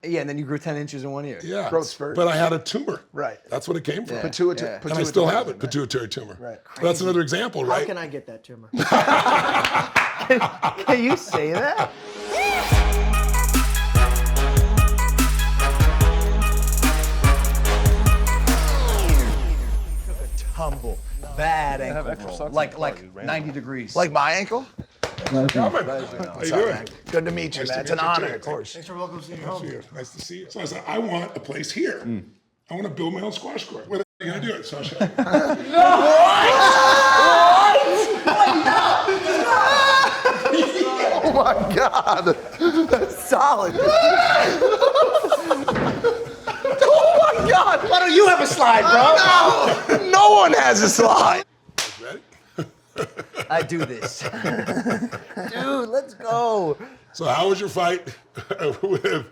Yeah, and then you grew 10 inches in 1 year. Yeah, Growth spurt. but I had a tumor. Right. That's what it came from. Yeah. And I still have it, pituitary tumor. Right. But that's another example, How right? can I get that tumor? Can you say that? Tumble. Bad ankle roll. Like 90 degrees. Like my ankle? How you doing? Good to meet you, man. It's an honor, of course. Thanks for welcoming me home. Nice to see you. So I said, I want a place here. I want to build my own squash court. What are you going to do it, Sasha? Oh my God. That's solid. Oh my God. Why don't you have a slide, bro? No one has a slide. Ready? I do this. Dude, let's go. So how was your fight with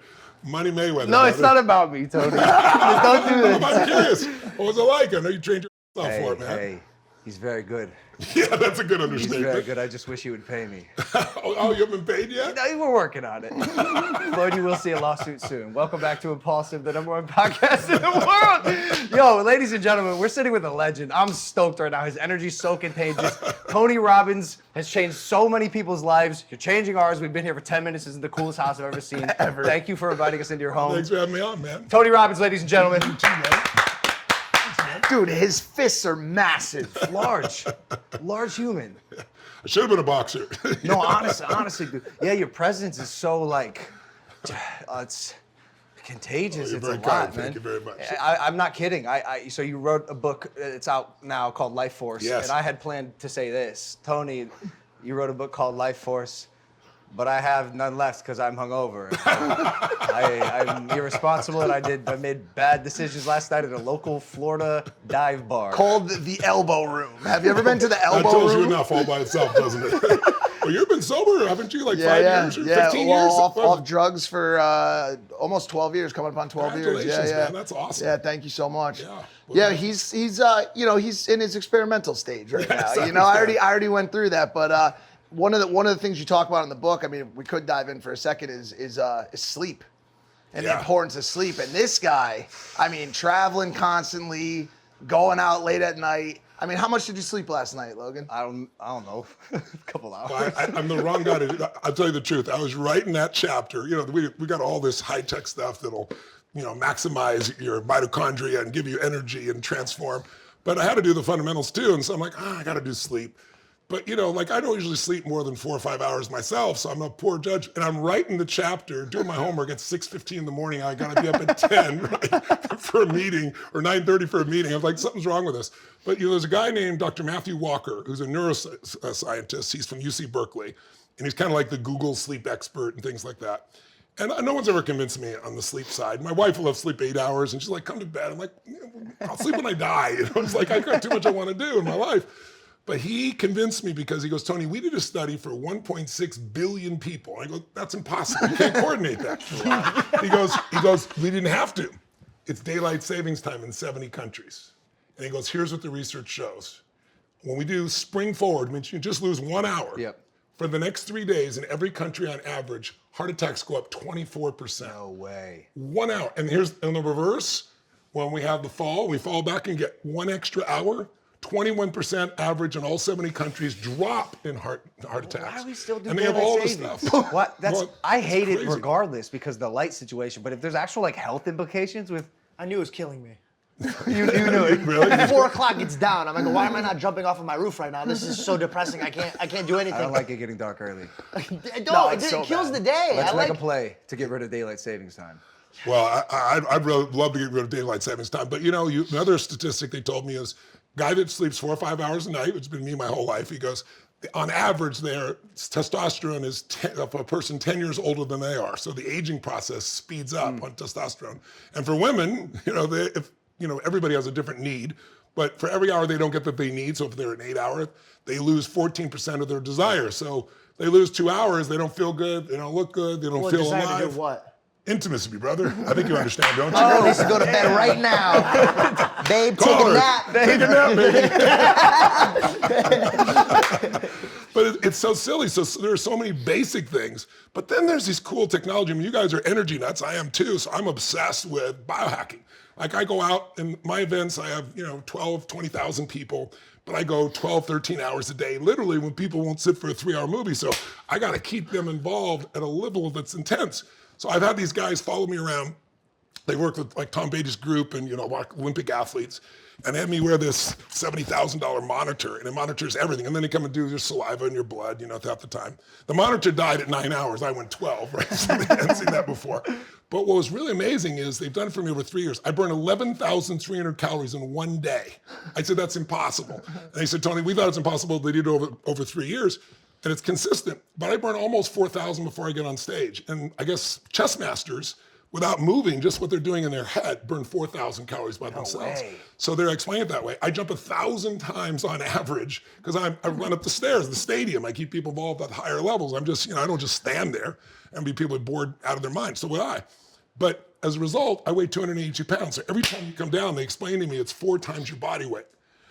Money Mayweather? No, it's not about me, Tony. Don't do this. I'm curious. What was it like? I know you trained yourself for it, man. Hey, he's very good. Yeah, that's a good He's understatement. very good. I just wish he would pay me. Oh, you haven't paid yet? No, we're working on it. Lord, you will see a lawsuit soon. Welcome back to Impaulsive, the #1 podcast in the world. Yo, ladies and gentlemen, we're sitting with a legend. I'm stoked right now. His energy's so contagious. Tony Robbins has changed so many people's lives. You're changing ours. We've been here for 10 minutes. This is the coolest house I've ever seen. Ever. Thank you for inviting us into your home. Thanks for having me on, man. Tony Robbins, ladies and gentlemen. Dude, his fists are massive. Large human. I should have been a boxer. No, honestly, dude. Yeah, your presence is so like, it's contagious. You're It's very a kind. lot, man. Thank you very much. I'm not kidding. So you wrote a book. It's out now called Life Force. Yes. And I had planned to say this, Tony. You wrote a book called Life Force, but I have none left because I'm hungover. I'm irresponsible, and I made bad decisions last night at a local Florida dive bar. Called the Elbow Room. Have you ever been to the That Elbow tells Room? you enough all by itself, doesn't it? Well, you've been sober, haven't you? Like 5 years or 15 well, years? off drugs for almost 12 years, coming up on 12 years. Congratulations, Yeah, man. That's awesome. Yeah, thank you so much. Yeah. Yeah, he's in his experimental stage right now. Yes, I already went through that, but one of the things you talk about in the book, I mean, we could dive in for a second, is sleep and the importance of sleep. And this guy, I mean, traveling constantly, going out late at night. I mean, how much did you sleep last night, Logan? I don't know, a couple hours. Well, I'm the wrong guy to. I'll tell you the truth. I was writing that chapter. You know, we got all this high tech stuff that'll, maximize your mitochondria and give you energy and transform. But I had to do the fundamentals too, and so I'm like, I got to do sleep. But I don't usually sleep more than 4 or 5 hours myself, so I'm a poor judge. And I'm writing the chapter, doing my homework at 6:15 in the morning. I got to be up at 10 right, for a meeting, or 9:30 for a meeting. I was like, something's wrong with this. But there's a guy named Dr. Matthew Walker, who's a neuroscientist. He's from UC Berkeley, and he's kind of like the Google sleep expert and things like that. And no one's ever convinced me on the sleep side. My wife will have sleep 8 hours, and she's like, come to bed. I'm like, I'll sleep when I die. It's like, I've got too much I want to do in my life. But he convinced me because he goes, Tony, we did a study for 1.6 billion people. I go, that's impossible. You can't coordinate that. He goes, we didn't have to. It's daylight savings time in 70 countries. And he goes, here's what the research shows. When we do spring forward, means you just lose 1 hour. Yep. For the next 3 days in every country on average, heart attacks go up 24%. No way. 1 hour. And here's in the reverse, when we have the fall, we fall back and get 1 extra hour. 21% average in all 70 countries drop in heart attacks. Why are we still doing And they have all this stuff. What? I hate it crazy. regardless because of the light situation. But if there's actual health implications with, I knew it was killing me. you knew it. Really? At 4 o'clock, it's down. I'm like, why am I not jumping off of my roof right now? This is so depressing. I can't do anything. I don't like it getting dark early. It kills the day. Let's make a play to get rid of daylight savings time. Well, I'd really love to get rid of daylight savings time. But another statistic they told me is guy that sleeps 4 or 5 hours a night, which has been me my whole life, he goes, on average, their testosterone is of a person 10 years older than they are. So the aging process speeds up on testosterone. And for women, everybody has a different need, but for every hour they don't get that they need, so if they're an 8 hour, they lose 14% of their desire. So they lose 2 hours, they don't feel good, they don't look good, they don't feel desire alive. to do what? Intimacy, brother. I think you understand, don't you? Girl needs to go to bed right now. Babe, take Call a her. nap. Take a nap, baby. But it's so silly. So there are so many basic things. But then there's these cool technology. I mean, you guys are energy nuts. I am too. So I'm obsessed with biohacking. Like I go out in my events, I have, 12, 20,000 people, but I go 12, 13 hours a day, literally when people won't sit for a 3-hour movie. So I got to keep them involved at a level that's intense. So I've had these guys follow me around. They work with like Tom Beatty's group and, Olympic athletes. And they have me wear this $70,000 monitor, and it monitors everything. And then they come and do your saliva and your blood, throughout the time. The monitor died at 9 hours. I went 12, right? So they hadn't seen that before. But what was really amazing is they've done it for me over 3 years. I burned 11,300 calories in one day. I said, that's impossible. And they said, Tony, we thought it's impossible. They did it over 3 years. And it's consistent. But I burn almost 4,000 before I get on stage. And I guess chess masters, without moving, just what they're doing in their head, burn 4,000 calories by themselves. Way. So they're explaining it that way. I jump 1,000 times on average because I run up the stairs, the stadium. I keep people involved at higher levels. I'm just, I don't just stand there and be people bored out of their minds. So would I. But as a result, I weigh 282 pounds. So every time you come down, they explain to me it's 4 times your body weight.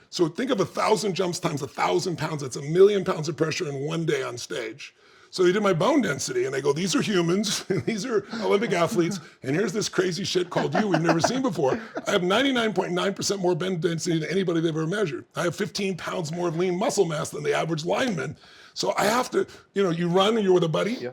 So think of 1,000 jumps times 1,000 pounds. That's 1,000,000 pounds of pressure in one day on stage. So they did my bone density, and they go, these are humans, and these are Olympic athletes, and here's this crazy shit called you we've never seen before. I have 99.9% more bone density than anybody they've ever measured. I have 15 pounds more of lean muscle mass than the average lineman. So I have to, you run and you're with a buddy,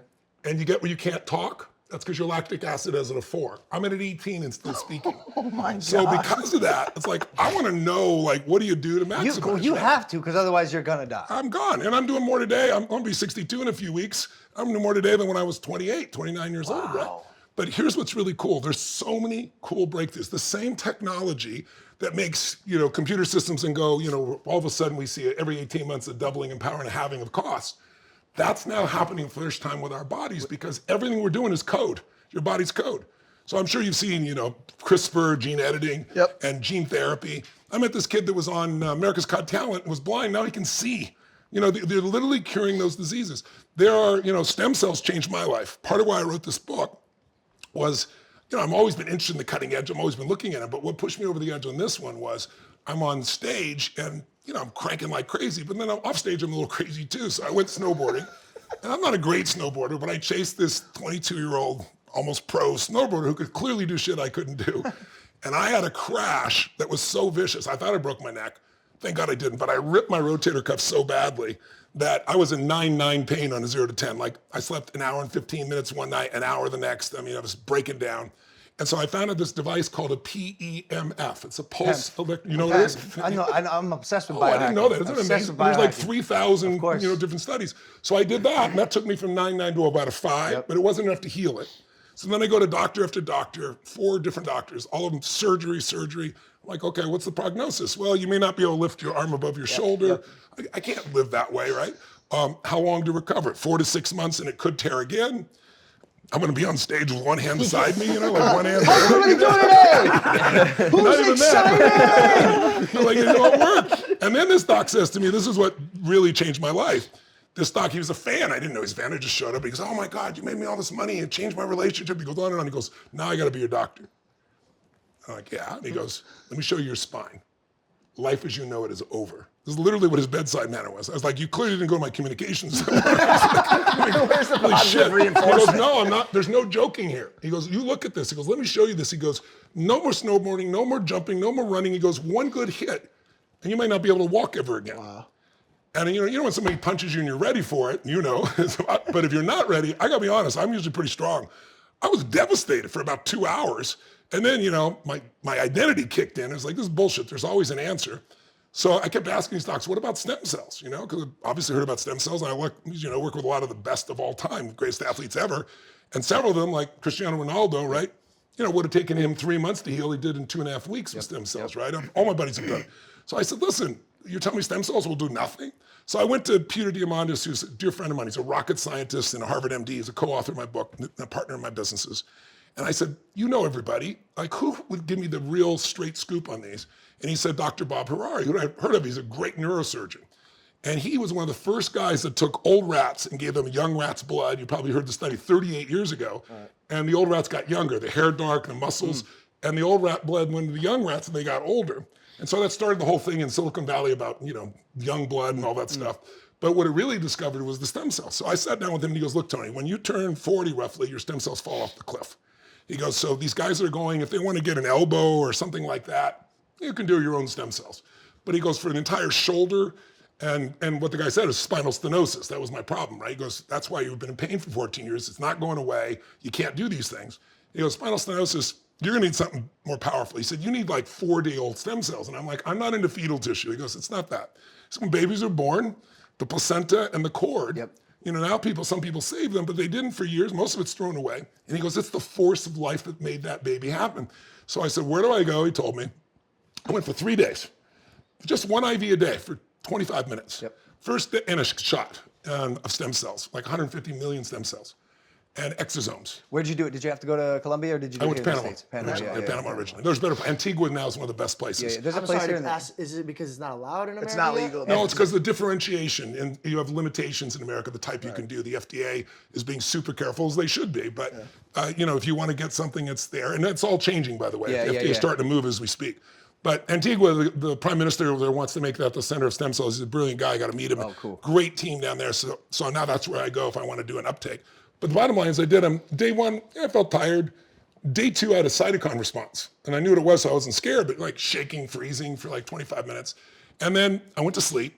and you get where you can't talk. That's because your lactic acid is at a 4. I'm at an 18 and still speaking. Oh my God. So because of that, it's like, I want to know, what do you do to maximize You that? have to, because otherwise you're gonna die. I'm gone, and I'm doing more today. I'm going to be 62 in a few weeks. I'm doing more today than when I was 28, 29 years old, right? But here's what's really cool. There's so many cool breakthroughs. The same technology that makes, computer systems and go, all of a sudden we see every 18 months a doubling in power and a halving of cost. That's now happening for the first time with our bodies because everything we're doing is code. Your body's code. So I'm sure you've seen, CRISPR, gene editing, and gene therapy. I met this kid that was on America's Got Talent and was blind. Now he can see. They're literally curing those diseases. There are, stem cells changed my life. Part of why I wrote this book was, I've always been interested in the cutting edge. I've always been looking at it. But what pushed me over the edge on this one was I'm on stage and, I'm cranking like crazy. But then off stage, I'm a little crazy too. So I went snowboarding. And I'm not a great snowboarder, but I chased this 22-year-old almost pro snowboarder who could clearly do shit I couldn't do. And I had a crash that was so vicious. I thought I broke my neck. Thank God I didn't, but I ripped my rotator cuff so badly that I was in 9 pain on a 0 to 10. Like I slept an hour and 15 minutes one night, an hour the next. I mean, I was breaking down. And so I founded this device called a PEMF. It's a pulse, you know what it is? I know, I'm obsessed with biohacking. I didn't know that. Isn't it Obsessed amazing? with There's like biohacking. 3,000 different studies. So I did that, and that took me from 9 to about a 5, but it wasn't enough to heal it. So then I go to doctor after doctor, 4 different doctors, all of them surgery. I'm like, okay, what's the prognosis? Well, you may not be able to lift your arm above your shoulder. I can't live that way, right? How long to recover? 4 to 6 months, and it could tear again. I'm going to be on stage with one hand beside me, like one hand. What are we doing today? Who's excited? Like, it won't work. And then this doc says to me, this is what really changed my life. This doc, he was a fan. I didn't know he was a fan. I just showed up. He goes, oh my God, you made me all this money and changed my relationship. He goes on and on. He goes, now I got to be your doctor. I'm like, yeah. And he goes, let me show you your spine. Life as you know it is over. This is literally what his bedside manner was. I was like, you clearly didn't go to my communications. Where's the positive He reinforcement? goes, no, I'm not. There's no joking here. He goes, you look at this. He goes, let me show you this. He goes, no more snowboarding, no more jumping, no more running. He goes, one good hit, and you might not be able to walk ever again. Wow. And you know when somebody punches you and you're ready for it, but if you're not ready, I gotta be honest, I'm usually pretty strong. I was devastated for about 2 hours. And then, my identity kicked in. It was like, this is bullshit. There's always an answer. So I kept asking these docs, what about stem cells? Because I obviously heard about stem cells. And I work with a lot of the best of all time, the greatest athletes ever. And several of them, like Cristiano Ronaldo, right? Would have taken him 3 months to heal. He did in 2.5 weeks with stem cells, right? All my buddies have done. So I said, listen, you're telling me stem cells will do nothing? So I went to Peter Diamandis, who's a dear friend of mine. He's a rocket scientist and a Harvard MD. He's a co-author of my book, a partner in my businesses. And I said, everybody, like who would give me the real straight scoop on these? And he said, Dr. Bob Harari, who I've heard of. He's a great neurosurgeon. And he was one of the first guys that took old rats and gave them young rats blood. You probably heard the study 38 years ago. And the old rats got younger, the hair dark, the muscles. And the old rat blood went to the young rats and they got older. And so that started the whole thing in Silicon Valley about, young blood and all that stuff. But what it really discovered was the stem cells. So I sat down with him and he goes, look, Tony, when you turn 40 roughly, your stem cells fall off the cliff. He goes, so these guys that are going, if they want to get an elbow or something like that, you can do your own stem cells. But he goes, for an entire shoulder, and what the guy said is spinal stenosis. That was my problem, right? He goes, that's why you've been in pain for 14 years. It's not going away. You can't do these things. He goes, spinal stenosis, you're gonna need something more powerful. He said, you need like 4-day-old stem cells. And I'm like, I'm not into fetal tissue. He goes, it's not that. So when babies are born, the placenta and the cord, now some people save them, but they didn't for years. Most of it's thrown away. And he goes, it's the force of life that made that baby happen. So I said, where do I go? He told me. I went for 3 days, just one IV a day for 25 minutes. First, and a shot of stem cells, like 150 million stem cells and exosomes. Where'd you do it? Did you have to go to Colombia or did you do I it went to here in Panama. the States? Panama originally. There's better. Antigua now is one of the best places. There's a I'm place sorry here to in ask, is it because it's not allowed in America? It's not yet? legal. No, it's because the differentiation, and you have limitations in America, the type you can do. The FDA is being super careful, as they should be. But, if you want to get something, it's there. And that's all changing, by the way. The FDA is starting to move as we speak. But Antigua, the prime minister over there wants to make that the center of stem cells. He's a brilliant guy. I got to meet him. Oh, cool. Great team down there. So now that's where I go if I want to do an uptake. But the bottom line is I did them. Day 1, I felt tired. Day 2, I had a cytokine response. And I knew what it was, so I wasn't scared, but like shaking, freezing for like 25 minutes. And then I went to sleep.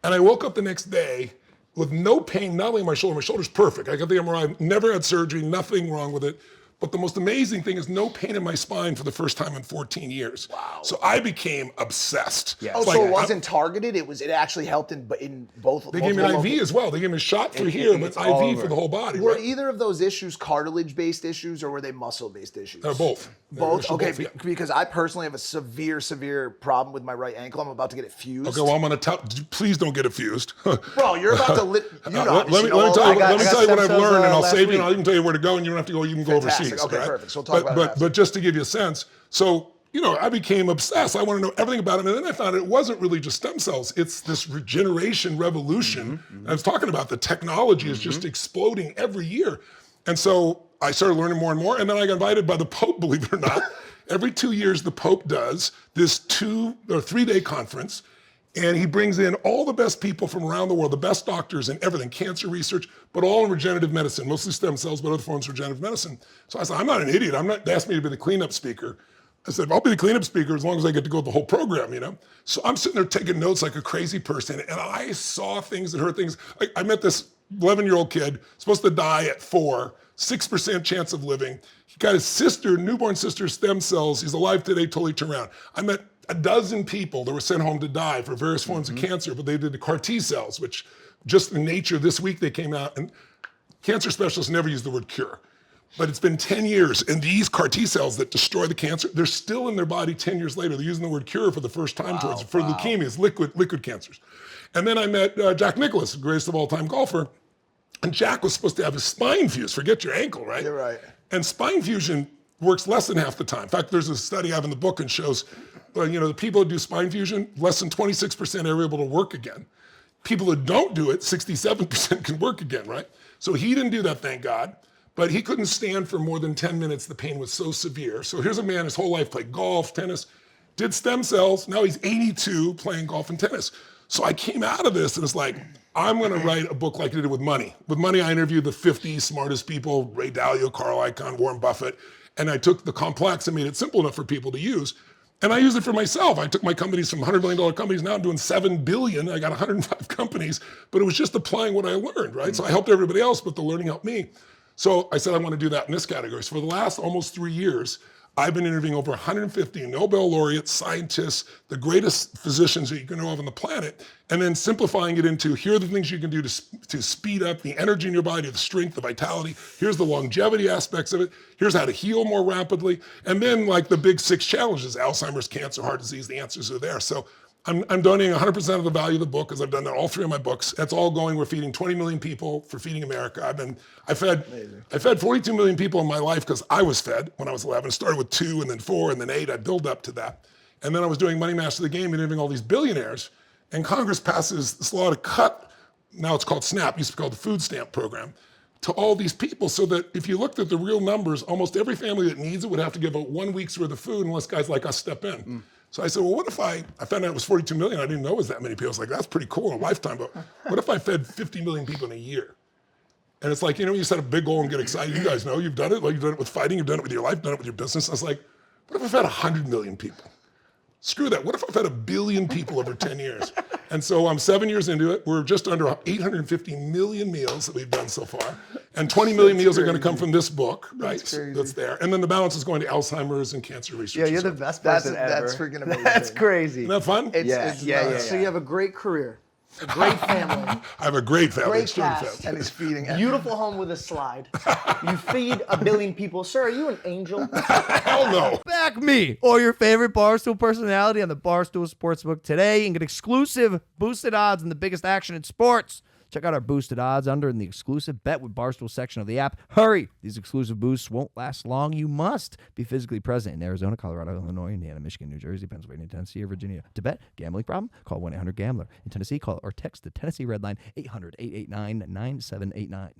And I woke up the next day with no pain, not only in my shoulder. My shoulder's perfect. I got the MRI, never had surgery, nothing wrong with it. But the most amazing thing is no pain in my spine for the first time in 14 years. Wow. So I became obsessed. Yeah. Oh, so it wasn't targeted? It actually helped in both. They gave me an IV as well. They gave me a shot for here, but IV for the whole body. Were either of those issues cartilage-based issues or were they muscle-based issues? Both. Both? Okay, both, yeah. Because I personally have a severe problem with my right ankle. I'm about to get it fused. Okay, well, I'm going to tell, please don't get it fused. Bro, you're about to let me tell you what I've learned, and I'll save you, and I'll even tell you where to go, and you don't have to go, you can go overseas. Okay, perfect. So we'll talk about it. But just to give you a sense, so, I became obsessed. I want to know everything about it. And then I found it wasn't really just stem cells. It's this regeneration revolution. I was talking about the technology is just exploding every year. And so I started learning more and more. And then I got invited by the Pope, believe it or not. Every 2 years, the Pope does this 2 or 3 day conference. And he brings in all the best people from around the world, the best doctors and everything, cancer research, but all in regenerative medicine, mostly stem cells, but other forms of regenerative medicine. So I said, I'm not an idiot. They asked me to be the cleanup speaker. I said, I'll be the cleanup speaker as long as I get to go the whole program, So I'm sitting there taking notes like a crazy person, and I saw things and heard things. I met this 11-year-old kid, supposed to die at 4, 6% chance of living. He got his newborn sister's stem cells. He's alive today, totally turned around. I met a dozen people that were sent home to die for various forms of cancer, but they did the CAR T cells, which just in Nature this week they came out, and cancer specialists never use the word cure. But it's been 10 years, and these CAR T cells that destroy the cancer, they're still in their body 10 years later. They're using the word cure for the first time for leukemias, liquid cancers. And then I met Jack Nicklaus, the greatest of all time golfer, and Jack was supposed to have his spine fused. Forget your ankle, right? You're right. And spine fusion works less than half the time. In fact, there's a study I have in the book and shows, the people who do spine fusion, less than 26% are able to work again. People who don't do it, 67% can work again, right? So he didn't do that, thank God. But he couldn't stand for more than 10 minutes. The pain was so severe. So here's a man, his whole life played golf, tennis, did stem cells. Now he's 82 playing golf and tennis. So I came out of this and it's like, I'm going to write a book like I did with money. With money, I interviewed the 50 smartest people, Ray Dalio, Carl Icahn, Warren Buffett. And I took the complex and made it simple enough for people to use. And I use it for myself. I took my companies from $100 million companies. Now I'm doing $7 billion. I got 105 companies, but it was just applying what I learned, right? So I helped everybody else, but the learning helped me. So I said, I want to do that in this category. So for the last almost 3 years, I've been interviewing over 150 Nobel laureates, scientists, the greatest physicians that you can know of on the planet, and then simplifying it into, here are the things you can do to speed up the energy in your body, the strength, the vitality. Here's the longevity aspects of it. Here's how to heal more rapidly. And then like the big 6 challenges, Alzheimer's, cancer, heart disease, the answers are there. So I'm donating 100% of the value of the book because I've done that all 3 of my books. That's all going. We're feeding 20 million people for Feeding America. I fed 42 million people in my life because I was fed when I was 11. I started with 2 and then 4 and then 8. I built up to that. And then I was doing Money Master the Game and interviewing all these billionaires. And Congress passes this law to cut, now it's called SNAP, used to be called the food stamp program, to all these people, so that if you looked at the real numbers, almost every family that needs it would have to give out 1 week's worth of food unless guys like us step in. So I said, well, what if I found out it was 42 million, I didn't know it was that many people. I was like, that's pretty cool in a lifetime, but what if I fed 50 million people in a year? And it's like, you know, you set a big goal and get excited. You guys know, you've done it. Like, you've done it with fighting, you've done it with your life, done it with your business. I was like, what if I fed 100 million people? Screw that. What if I fed 1 billion people over 10 years? And so I'm 7 years into it. We're just under 850 million meals that we've done so far. And 20 million meals are going to come from this book, right? That's there. And then the balance is going to Alzheimer's and cancer research. Yeah, you're the best person ever. That's freaking amazing. That's crazy. Isn't that fun? Yeah. So you have a great career, a great family, I have a great family. great extreme cast, family. And he's feeding it. beautiful home with a slide. You feed 1 billion people. Sir, are you an angel? Hell no. Back me or your favorite Barstool personality on the Barstool Sportsbook today and get exclusive boosted odds and the biggest action in sports. Check out our boosted odds under in the exclusive Bet with Barstool section of the app. Hurry! These exclusive boosts won't last long. You must be physically present in Arizona, Colorado, Illinois, Indiana, Michigan, New Jersey, Pennsylvania, Tennessee, or Virginia. To bet, gambling problem? Call 1-800-GAMBLER. In Tennessee, call or text the Tennessee REDLINE 800-889-9789.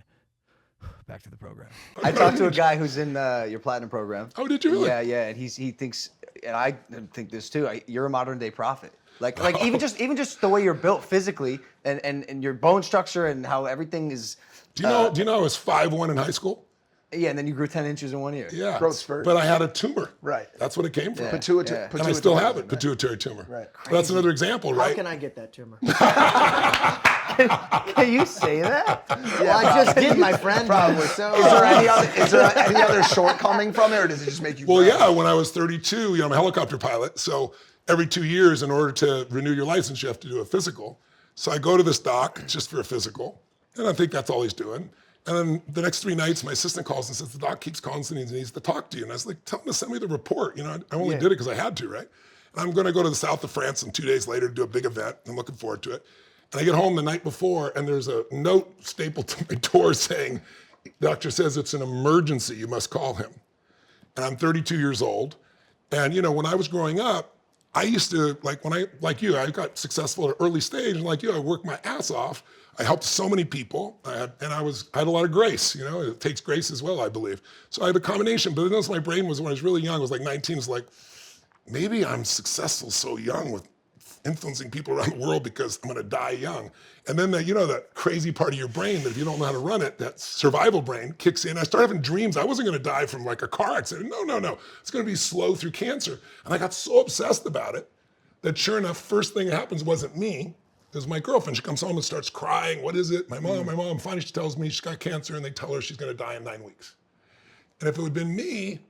Back to the program. I talked to a guy who's in your platinum program. Oh, did you really? Yeah, and he thinks, and I think this too. You're a modern day prophet. Like even just the way you're built physically and your bone structure and how everything is. Do you know I was 5'1" in high school? Yeah, and then you grew 10 inches in 1 year. Yeah. Growth spurt. But I had a tumor. Right. That's what it came from. Pituitary. And I still have it, pituitary tumor. Right. That's another example, How right? can I get that tumor? Can you say that? Well, I just did, my friend. Probably. So, Is there any other shortcoming from it, or does it just make you? Well, proud? yeah, when I was 32, I'm a helicopter pilot. So every 2 years, in order to renew your license, you have to do a physical. So I go to this doc just for a physical, and I think that's all he's doing. And then the next 3 nights, my assistant calls and says, the doc keeps calling and he needs to talk to you. And I was like, tell him to send me the report. I only did it because I had to, right? And I'm going to go to the south of France and 2 days later to do a big event. I'm looking forward to it. And I get home the night before, and there's a note stapled to my door saying, doctor says it's an emergency, you must call him. And I'm 32 years old. And, when I was growing up, I used to, like you, I got successful at an early stage. And like you, I worked my ass off. I helped so many people. I had a lot of grace. It takes grace as well, I believe. So I had a combination. But then my brain was, when I was really young, I was like 19, it's like, maybe I'm successful so young with influencing people around the world because I'm going to die young. And then that crazy part of your brain that if you don't know how to run it, that survival brain kicks in. I started having dreams. I wasn't going to die from like a car accident. No. It's going to be slow through cancer. And I got so obsessed about it that sure enough, first thing that happens wasn't me. It was my girlfriend. She comes home and starts crying. What is it? My mom. Finally, she tells me she's got cancer and they tell her she's going to die in 9 weeks. And if it would have been me,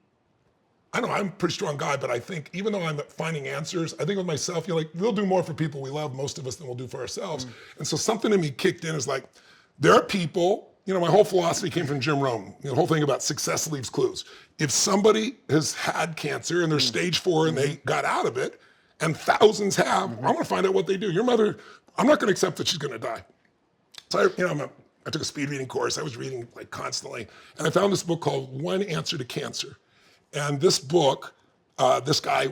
I know I'm a pretty strong guy, but I think even though I'm finding answers, I think with myself, we'll do more for people we love, most of us, than we'll do for ourselves. And so something in me kicked in is like, there are people, my whole philosophy came from Jim Rohn, the whole thing about success leaves clues. If somebody has had cancer and they're stage 4 and they got out of it, and thousands have, I want to find out what they do. Your mother, I'm not going to accept that she's going to die. So I took a speed reading course. I was reading like constantly, and I found this book called One Answer to Cancer. And this book, this guy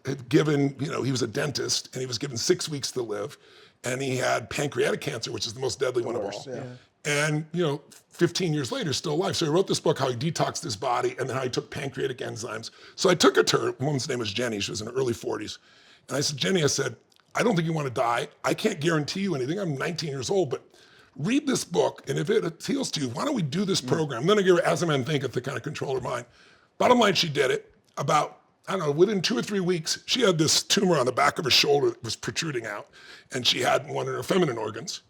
had given, he was a dentist, and he was given 6 weeks to live, and he had pancreatic cancer, which is the most deadly one of all. Yeah. And 15 years later, still alive. So he wrote this book, how he detoxed his body, and then how he took pancreatic enzymes. So I took it to her. The woman's name was Jenny. She was in her early 40s. And I said, Jenny, I don't think you want to die. I can't guarantee you anything. I'm 19 years old, but read this book, and if it appeals to you, why don't we do this program? And then I gave her As a Man Thinketh to kind of control her mind. Bottom line, she did it. About, within 2 or 3 weeks, she had this tumor on the back of her shoulder that was protruding out, and she had one in her feminine organs.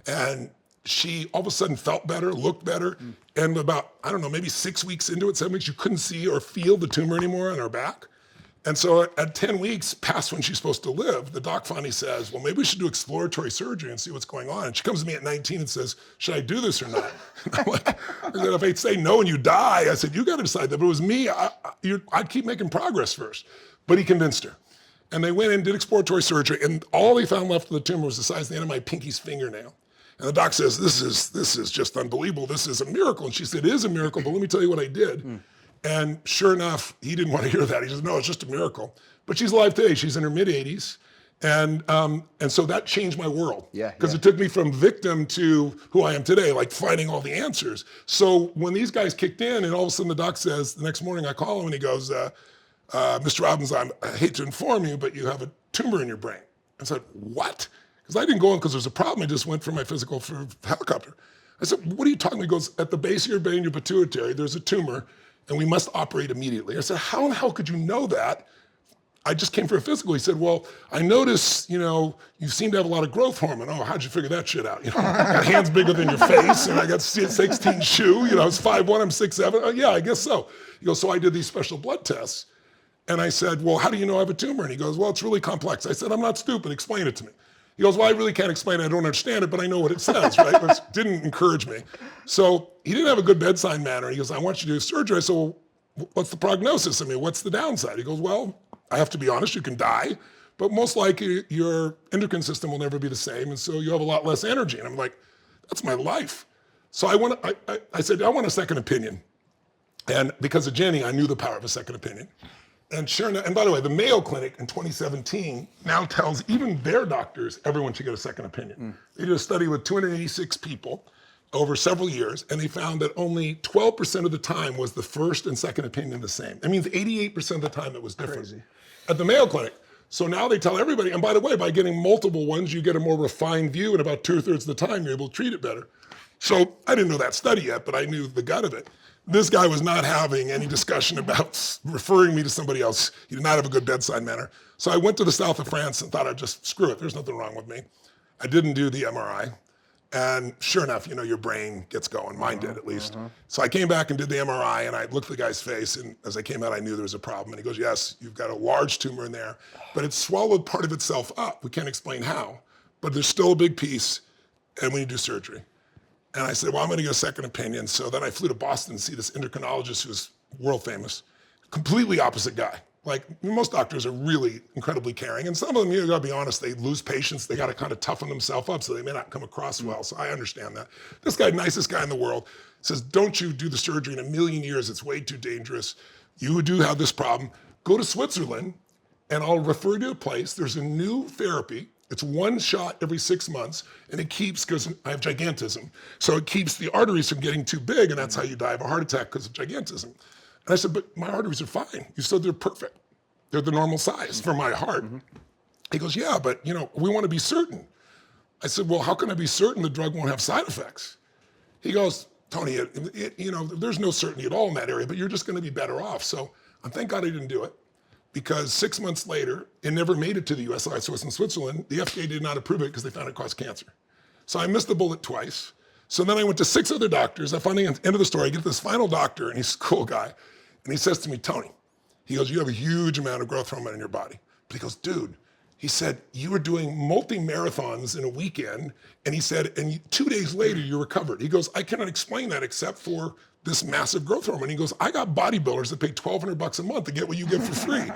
And she all of a sudden felt better, looked better, and about, maybe 6 weeks into it, 7 weeks, you couldn't see or feel the tumor anymore on her back. And so at 10 weeks past when she's supposed to live, the doc finally says, well, maybe we should do exploratory surgery and see what's going on. And she comes to me at 19 and says, should I do this or not? And I'm like, if I say no and you die, I said, you got to decide that. But it was me, I'd keep making progress first. But he convinced her. And they went in, did exploratory surgery, and all they found left of the tumor was the size of the end of my pinky's fingernail. And the doc says, this is just unbelievable. This is a miracle. And she said, it is a miracle, but let me tell you what I did. And sure enough, he didn't want to hear that. He said, no, it's just a miracle. But she's alive today. She's in her mid-80s. And so that changed my world. Yeah, Because yeah. it took me from victim to who I am today, like finding all the answers. So when these guys kicked in, and all of a sudden the doc says, the next morning I call him and he goes, Mr. Robbins, I hate to inform you, but you have a tumor in your brain. I said, what? Because I didn't go in because there's a problem. I just went for my physical for helicopter. I said, what are you talking about? He goes, at the base of your brain, your pituitary, there's a tumor, and we must operate immediately. I said, how in the hell could you know that? I just came for a physical. He said, well, I noticed, you seem to have a lot of growth hormone. Oh, how'd you figure that shit out? I got hands bigger than your face, and I got 16 shoe. I was 5'1", I'm 6'7". Oh, yeah, I guess so. He goes, so I did these special blood tests. And I said, well, how do you know I have a tumor? And he goes, well, it's really complex. I said, I'm not stupid. Explain it to me. He goes, well, I really can't explain it. I don't understand it, but I know what it says, right? Which didn't encourage me. So he didn't have a good bedside manner. He goes, I want you to do surgery. I said, well, what's the prognosis? I mean, what's the downside? He goes, well, I have to be honest, you can die, but most likely your endocrine system will never be the same, and so you have a lot less energy. And I'm like, that's my life. So I said, I want a second opinion. And because of Jenny, I knew the power of a second opinion. And sure enough, and by the way, the Mayo Clinic in 2017 now tells even their doctors everyone should get a second opinion. They did a study with 286 people over several years, and they found that only 12% of the time was the first and second opinion the same. That means 88% of the time it was different. Crazy. At the Mayo Clinic. So now they tell everybody, and by the way, by getting multiple ones, you get a more refined view, and about 2/3 of the time, you're able to treat it better. So I didn't know that study yet, but I knew the gut of it. This guy was not having any discussion about referring me to somebody else. He did not have a good bedside manner. So I went to the south of France and thought I'd just screw it. There's nothing wrong with me. I didn't do the MRI. And sure enough, your brain gets going. Mine did, at least. So I came back and did the MRI, and I looked at the guy's face, and as I came out, I knew there was a problem. And he goes, yes, you've got a large tumor in there, but it's swallowed part of itself up. We can't explain how, but there's still a big piece, and we need to do surgery. And I said, well, I'm gonna get a second opinion. So then I flew to Boston to see this endocrinologist who's world famous, completely opposite guy. Like, most doctors are really incredibly caring, and some of them, you gotta be honest, they lose patience, they gotta kind of toughen themselves up, so they may not come across well, so I understand that. This guy, nicest guy in the world, says, don't you do the surgery in a million years, it's way too dangerous. You do have this problem. Go to Switzerland, and I'll refer you to a place, there's a new therapy, it's one shot every 6 months, and it keeps, because I have gigantism, so it keeps the arteries from getting too big, and that's how you die of a heart attack because of gigantism. And I said, but my arteries are fine. You said they're perfect. They're the normal size for my heart. He goes, yeah, but we want to be certain. I said, well, how can I be certain the drug won't have side effects? He goes, Tony, there's no certainty at all in that area, but you're just going to be better off. So thank God I didn't do it, because 6 months later, it never made it to the US. So it was in Switzerland. The FDA did not approve it because they found it caused cancer. So I missed the bullet twice. So then I went to 6 other doctors. I finally, at the end of the story, I get this final doctor, and he's a cool guy. And he says to me, Tony, he goes, you have a huge amount of growth hormone in your body. But he goes, dude, he said, you were doing multi-marathons in a weekend. And he said, and 2 days later, you recovered. He goes, I cannot explain that except for this massive growth hormone. He goes, I got bodybuilders that pay $1,200 a month to get what you get for free.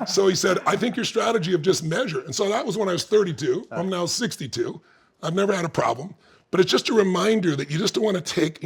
So he said, I think your strategy of just measure. And so that was when I was 32. I'm now 62. I've never had a problem. But it's just a reminder that you just don't want to take,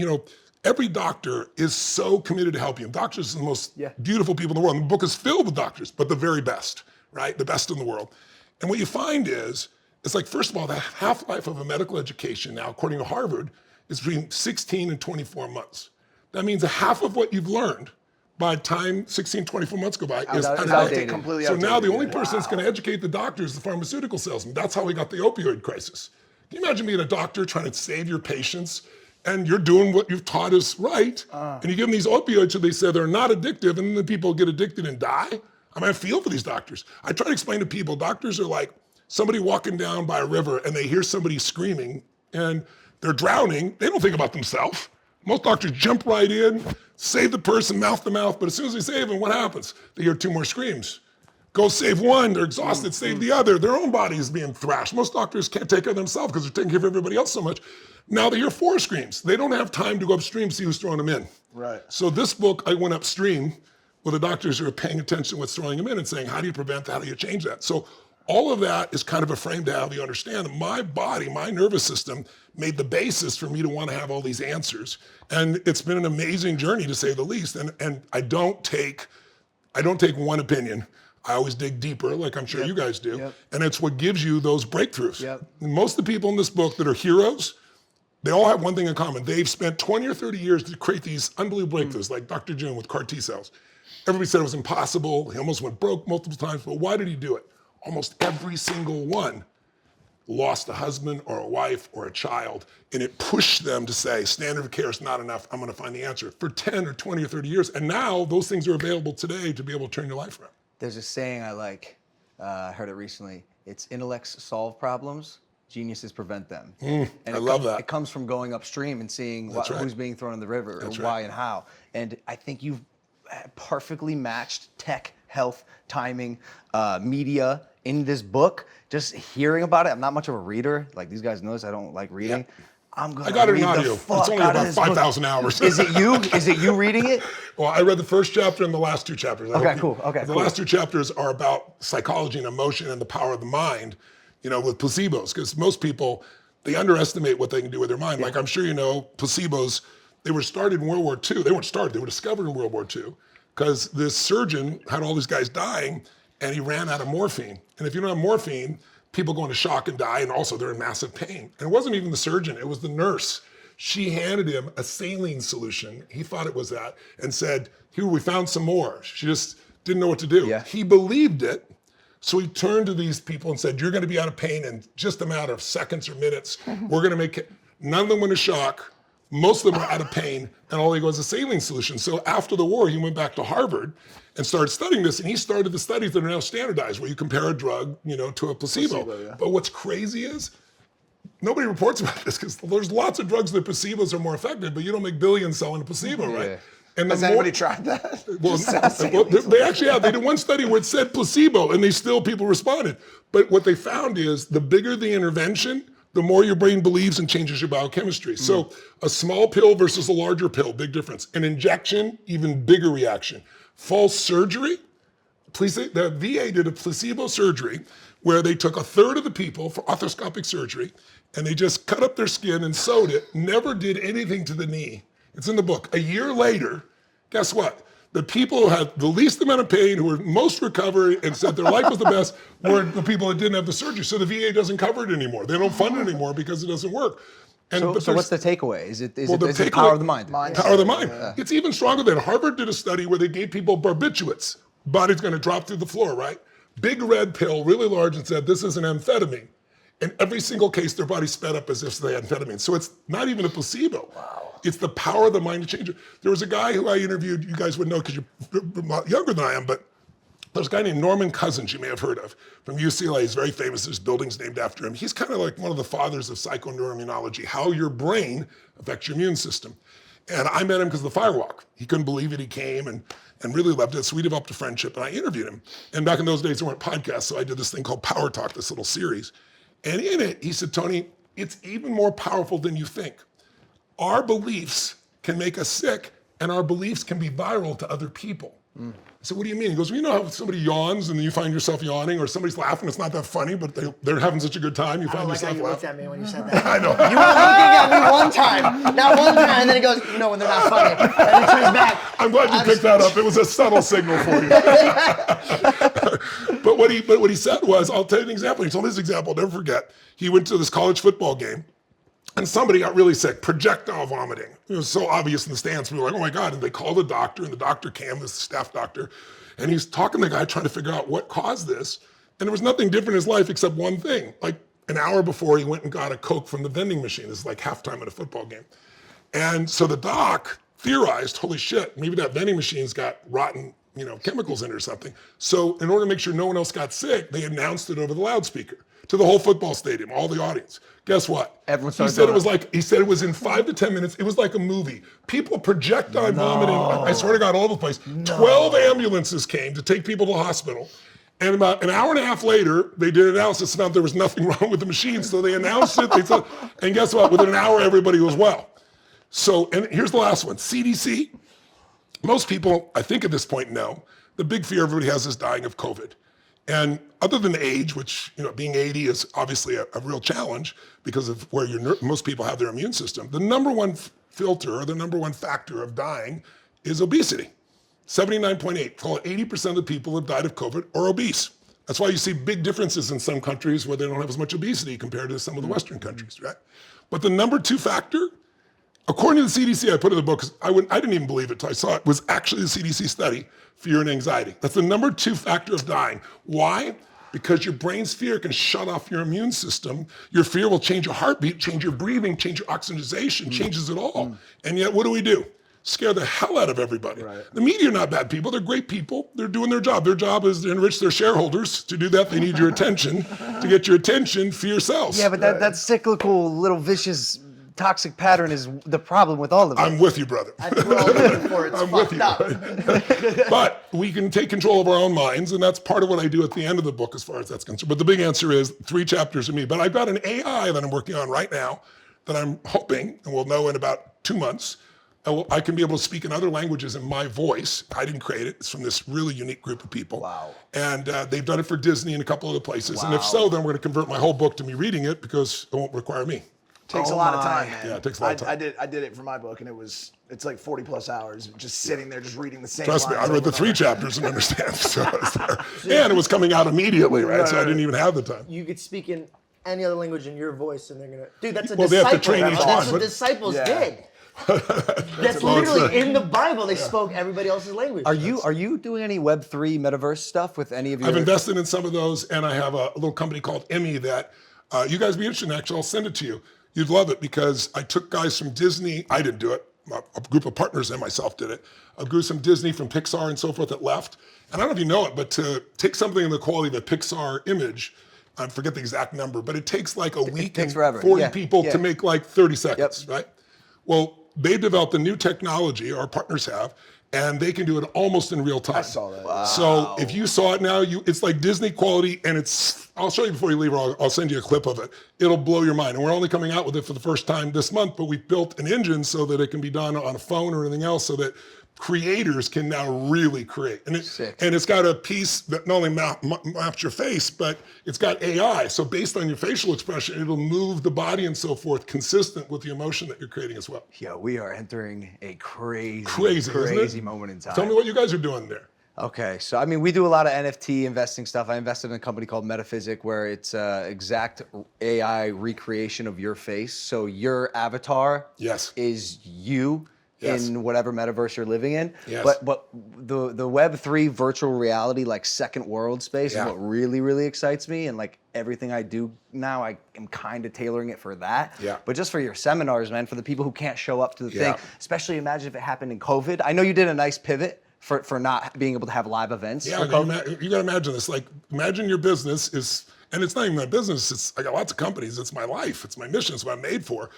every doctor is so committed to help you. Doctors are the most beautiful people in the world. And the book is filled with doctors, but the very best, right? The best in the world. And what you find is, it's like, first of all, the half-life of a medical education now, according to Harvard, is between 16 and 24 months. That means half of what you've learned by the time 16, 24 months go by is outdated. Completely so outdated. now the only person that's going to educate the doctor is the pharmaceutical salesman. That's how we got the opioid crisis. Can you imagine being a doctor trying to save your patients, and you're doing what you've taught is right, and you give them these opioids so they say they're not addictive, and then the people get addicted and die? I feel for these doctors. I try to explain to people, doctors are like somebody walking down by a river and they hear somebody screaming and they're drowning. They don't think about themselves. Most doctors jump right in, save the person mouth to mouth, but as soon as they save them, what happens? They hear 2 more screams. Go save one, they're exhausted, save the other. Their own body is being thrashed. Most doctors can't take care of themselves because they're taking care of everybody else so much. Now they hear 4 screams. They don't have time to go upstream, see who's throwing them in. Right. So this book, I went upstream with the doctors who are paying attention to what's throwing them in and saying, how do you prevent that? How do you change that? So all of that is kind of a frame to have you understand that my body, my nervous system made the basis for me to want to have all these answers. And it's been an amazing journey, to say the least. And I don't take one opinion. I always dig deeper, like I'm sure you guys do. Yep. And it's what gives you those breakthroughs. Yep. Most of the people in this book that are heroes, they all have one thing in common. They've spent 20 or 30 years to create these unbelievable breakthroughs, like Dr. June with CAR T cells. Everybody said it was impossible. He almost went broke multiple times, but why did he do it? Almost every single one lost a husband or a wife or a child, and it pushed them to say, standard of care is not enough, I'm gonna find the answer, for 10 or 20 or 30 years. And now those things are available today to be able to turn your life around. There's a saying I like, I heard it recently. It's intellects solve problems, geniuses prevent them. And I love that. It comes from going upstream and seeing That's right. who's being thrown in the river, That's or right. why and how. And I think you've perfectly matched tech, health, timing, media in this book. Just hearing about it, I'm not much of a reader. Like these guys know this, I don't like reading. Yeah. I'm gonna I got it read in audio. the It's fuck only out of about this book. 5,000 hours. Is it you? Is it you reading it? Well, I read the first chapter and the last two chapters. Okay, cool. Okay, the cool. last two chapters are about psychology and emotion and the power of the mind, with placebos. Because most people, they underestimate what they can do with their mind. Like I'm sure you know, placebos, they were started in World War II. They weren't started, they were discovered in World War II because this surgeon had all these guys dying and he ran out of morphine. And if you don't have morphine, people go into shock and die, and also they're in massive pain. And it wasn't even the surgeon, it was the nurse. She handed him a saline solution. He thought it was that and said, here, we found some more. She just didn't know what to do. Yeah. He believed it. So he turned to these people and said, you're gonna be out of pain in just a matter of seconds or minutes. We're gonna make it. None of them went to shock. Most of them are out of pain, and all they go is a saline solution. So after the war, he went back to Harvard and started studying this, and he started the studies that are now standardized, where you compare a drug, to a placebo. Yeah. But what's crazy is, nobody reports about this, because there's lots of drugs that placebos are more effective, but you don't make billions selling a placebo, right? Yeah. And Has anybody tried that? well, they actually have. They did one study where it said placebo, and people responded. But what they found is the bigger the intervention, the more your brain believes and changes your biochemistry. So a small pill versus a larger pill, big difference. An injection, even bigger reaction. False surgery, the VA did a placebo surgery where they took a third of the people for arthroscopic surgery, and they just cut up their skin and sewed it, never did anything to the knee. It's in the book. A year later, guess what? The people who had the least amount of pain, who were most recovered and said their life was the best, were the people that didn't have the surgery. So the VA doesn't cover it anymore. They don't fund it anymore because it doesn't work. So what's the takeaway? Is it the the power of the mind? Power of the mind. It's even stronger than Harvard did a study where they gave people barbiturates. Body's gonna drop through the floor, right? Big red pill, really large, and said, this is an amphetamine. In every single case, their body sped up as if they had amphetamine. So it's not even a placebo. Wow. It's the power of the mind to change it. There was a guy who I interviewed, you guys would know because you're younger than I am, but there's a guy named Norman Cousins, you may have heard of, from UCLA. He's very famous. There's buildings named after him. He's kind of like one of the fathers of psychoneuroimmunology, how your brain affects your immune system. And I met him because of the Firewalk. He couldn't believe it. He came and really loved it. So we developed a friendship, and I interviewed him. And back in those days, there weren't podcasts, so I did this thing called Power Talk, this little series. And in it, he said, Tony, it's even more powerful than you think. Our beliefs can make us sick, and our beliefs can be viral to other people. I said, what do you mean? He goes, well, you know how somebody yawns and then you find yourself yawning, or somebody's laughing, it's not that funny, but they're having such a good time, you I find don't like how yourself you looked laughing. at me when you said that. I know. You were looking at me one time, not one time, and then he goes, when they're not funny, and then turns back. I'm glad you picked that up. It was a subtle signal for you. But what he said was, I'll tell you an example. He told me this example, I'll never forget. He went to this college football game, and somebody got really sick, projectile vomiting. It was so obvious in the stands. We were like, oh my God. And they called the doctor, and the doctor came, this staff doctor, and he's talking to the guy trying to figure out what caused this. And there was nothing different in his life except one thing. Like an hour before, he went and got a Coke from the vending machine. This is like halftime at a football game. And so the doc theorized, holy shit, maybe that vending machine's got rotten chemicals in it or something. So in order to make sure no one else got sick, they announced it over the loudspeaker to the whole football stadium, all the audience. Guess what? Everyone he started said it was in 5 to 10 minutes. It was like a movie. People projectile vomiting. I swear to God, all over the place. 12 ambulances came to take people to the hospital. And about an hour and a half later, they did an analysis and found there was nothing wrong with the machine. So they announced it. And guess what? Within an hour, everybody was well. So, and here's the last one. CDC. Most people, I think at this point, know the big fear everybody has is dying of COVID. And other than age, which, being 80 is obviously a real challenge because of where most people have their immune system, the number one filter or the number one factor of dying is obesity. 79.8, call it 80% of the people have died of COVID are obese. That's why you see big differences in some countries where they don't have as much obesity compared to some of the Western countries, right? But the number 2 factor, according to the CDC, I put in the book, 'cause I didn't even believe it till I saw it, was actually the CDC study, fear and anxiety. That's the number 2 factor of dying. Why? Because your brain's fear can shut off your immune system. Your fear will change your heartbeat, change your breathing, change your oxygenation, changes it all. And yet, what do? Scare the hell out of everybody. Right. The media are not bad people. They're great people. They're doing their job. Their job is to enrich their shareholders. To do that, they need your attention. To get your attention, fear sells. Yeah, but that cyclical, little vicious, toxic pattern is the problem with all of it. I'm with you, brother. I think we're all looking for it. It's I'm with fucked you. up. But we can take control of our own minds, and that's part of what I do at the end of the book as far as that's concerned. But the big answer is 3 chapters of me. But I've got an AI that I'm working on right now that I'm hoping, and we'll know in about 2 months, I can be able to speak in other languages in my voice. I didn't create it. It's from this really unique group of people. Wow. And they've done it for Disney and a couple other places. Wow. And if so, then we're going to convert my whole book to me reading it because it won't require me. Takes a lot of time, man. Yeah, it takes a lot of time. I did it for my book, and it's like 40 plus hours just sitting there, just reading the same. Trust me, I lines read the over 3 and over. chapters and understand. So and it was coming out immediately, right? So I didn't even have the time. You could speak in any other language in your voice, and they're gonna. Dude, that's a Well, they disciple. have to train each That's one, what but- disciples Yeah. did. That's Well, literally in the Bible. They spoke everybody else's language. Are you doing any Web3 metaverse stuff with any of your? I've invested in some of those, and I have a little company called Emmy that you guys be interested in. Actually, I'll send it to you. You'd love it because I took guys from Disney. I didn't do it. A group of partners and myself did it. A group from Disney, from Pixar and so forth that left. And I don't know if you know it, but to take something in the quality of a Pixar image, I forget the exact number, but it takes like a week takes and forever. 40 Yeah. people Yeah. to make like 30 seconds, right? Well, they developed a new technology, our partners have, and they can do it almost in real time. I saw that. Wow. So if you saw it now, it's like Disney quality, and I'll show you before you leave, or I'll send you a clip of it. It'll blow your mind. And we're only coming out with it for the first time this month, but we've built an engine so that it can be done on a phone or anything else so that creators can now really create. And it's got a piece that not only maps your face, but it's got AI. So based on your facial expression, it'll move the body and so forth consistent with the emotion that you're creating as well. Yeah, we are entering a crazy isn't it? moment in time. Tell me what you guys are doing there. Okay, so I mean, we do a lot of NFT investing stuff. I invested in a company called Metaphysic where it's exact AI recreation of your face. So your avatar is you. Yes. In whatever metaverse you're living in. Yes. But the Web3 virtual reality, like second world space is what really, really excites me. And like everything I do now, I am kind of tailoring it for that. Yeah. But just for your seminars, man, for the people who can't show up to the thing, especially imagine if it happened in COVID. I know you did a nice pivot for not being able to have live events. Yeah, you got to imagine this. Like, imagine your business is, and it's not even my business, I got lots of companies, it's my life, it's my mission, it's what I'm made for.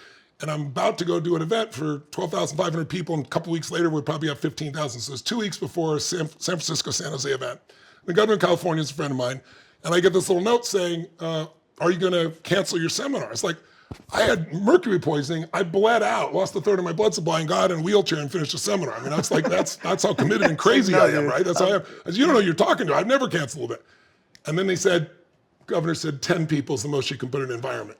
And I'm about to go do an event for 12,500 people, and a couple weeks later, we'll probably have 15,000. So it's 2 weeks before San Francisco, San Jose event. The governor of California is a friend of mine, and I get this little note saying, are you gonna cancel your seminar? It's like, I had mercury poisoning, I bled out, lost a third of my blood supply, and got in a wheelchair and finished a seminar. I mean, that's how committed and crazy I am, right? That's how I am. I said, you don't know who you're talking to, I've never canceled it. And then they said, governor said 10 people is the most you can put in an environment.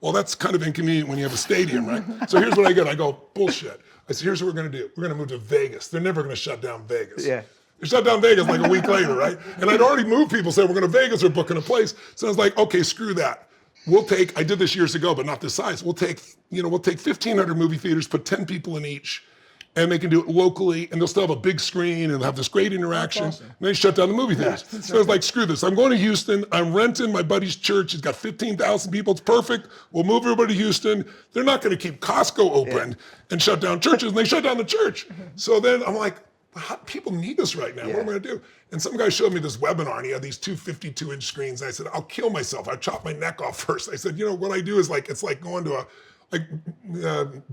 Well, that's kind of inconvenient when you have a stadium, right? So here's what I get. I go, bullshit. I said, here's what we're going to do. We're going to move to Vegas. They're never going to shut down Vegas. Yeah. They shut down Vegas like a week later, right? And I'd already moved people, saying we're going to Vegas or booking a place. So I was like, okay, screw that. I did this years ago, but not this size. We'll take 1,500 movie theaters, put 10 people in each, and they can do it locally, and they'll still have a big screen and have this great interaction. Awesome. And they shut down the movie theaters. So I was like, screw this. I'm going to Houston. I'm renting my buddy's church. He's got 15,000 people. It's perfect. We'll move everybody to Houston. They're not going to keep Costco open and shut down churches, and they shut down the church. So then I'm like, people need this right now. What am I going to do? And some guy showed me this webinar, and he had these two 52-inch screens. And I said, I'll kill myself. I chop my neck off first. I said, what I do is it's like going to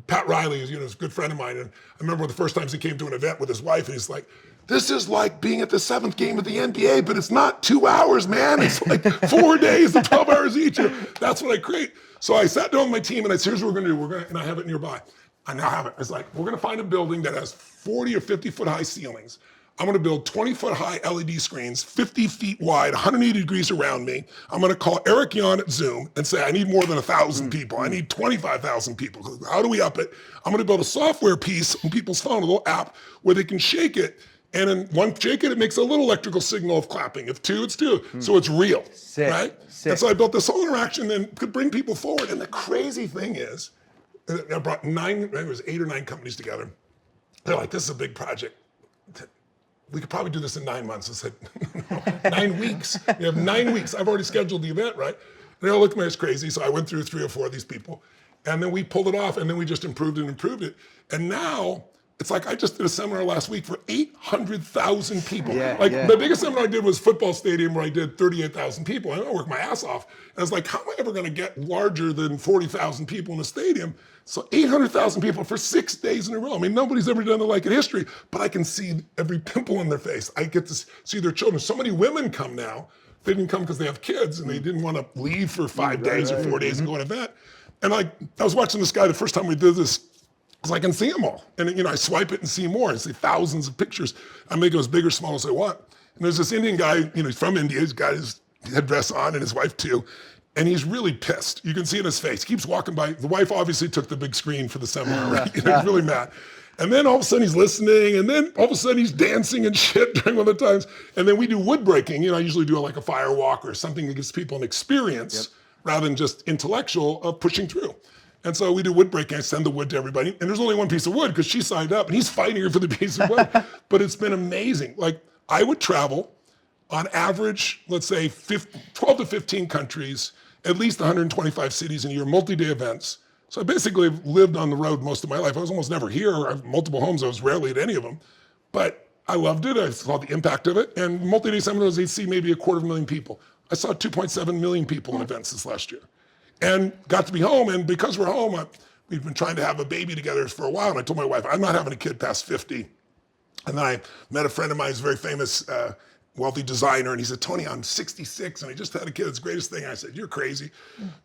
Pat Riley is, a good friend of mine. And I remember the first times he came to an event with his wife, and he's like, this is like being at the 7th game of the NBA, but it's not 2 hours, man. It's like 4 days and 12 hours each. That's what I create. So I sat down with my team, and I said, here's what we're going to do. And I have it nearby. I now have it. It's like, we're going to find a building that has 40 or 50 foot high ceilings. I'm going to build 20 foot high LED screens, 50 feet wide, 180 degrees around me. I'm going to call Eric Yon at Zoom and say, I need more than 1,000 people. I need 25,000 people. How do we up it? I'm going to build a software piece on people's phone, a little app where they can shake it And in one shake it, it makes a little electrical signal of clapping. If two, it's two. So it's real, Sick. right? Sick. And so I built this whole interaction and could bring people forward. And the crazy thing is, I brought 8 or 9 companies together. They're like, this is a big project. We could probably do this in 9 months. I said, no, 9 weeks. We have 9 weeks. I've already scheduled the event, right? And they all looked at me as crazy. So I went through 3 or 4 of these people. And then we pulled it off, and then we just improved it. And now, it's like I just did a seminar last week for 800,000 people. The biggest seminar I did was football stadium where I did 38,000 people. I worked my ass off. And I was like, how am I ever going to get larger than 40,000 people in a stadium? So 800,000 people for 6 days in a row. I mean, nobody's ever done it like in history, but I can see every pimple on their face. I get to see their children. So many women come now. They didn't come because they have kids and they didn't want to leave for 5 days or 4 days and go to an event. And I was watching this guy the first time we did this. Because I can see them all. And I swipe it and see more. I see thousands of pictures. I make them as big or small as I want. And there's this Indian guy, he's from India. He's got his headdress on and his wife too. And he's really pissed. You can see it in his face. He keeps walking by. The wife obviously took the big screen for the seminar, right? He's really mad. And then all of a sudden he's listening. And then all of a sudden he's dancing and shit during one of the times. And then we do wood breaking. I usually do like a fire walk or something that gives people an experience rather than just intellectual of pushing through. And so we do wood breaking. I send the wood to everybody. And there's only one piece of wood because she signed up and he's fighting her for the piece of wood. But it's been amazing. Like I would travel on average, let's say 12 to 15 countries, at least 125 cities in a year, multi-day events. So I basically lived on the road most of my life. I was almost never here. I have multiple homes. I was rarely at any of them. But I loved it. I saw the impact of it. And multi-day seminars, they'd see maybe 250,000 people. I saw 2.7 million people in events this last year. And got to be home, and because we're home, we've been trying to have a baby together for a while, and I told my wife, I'm not having a kid past 50. And then I met a friend of mine who's a very famous wealthy designer, and he said, Tony, I'm 66, and I just had a kid. It's the greatest thing. I said, you're crazy.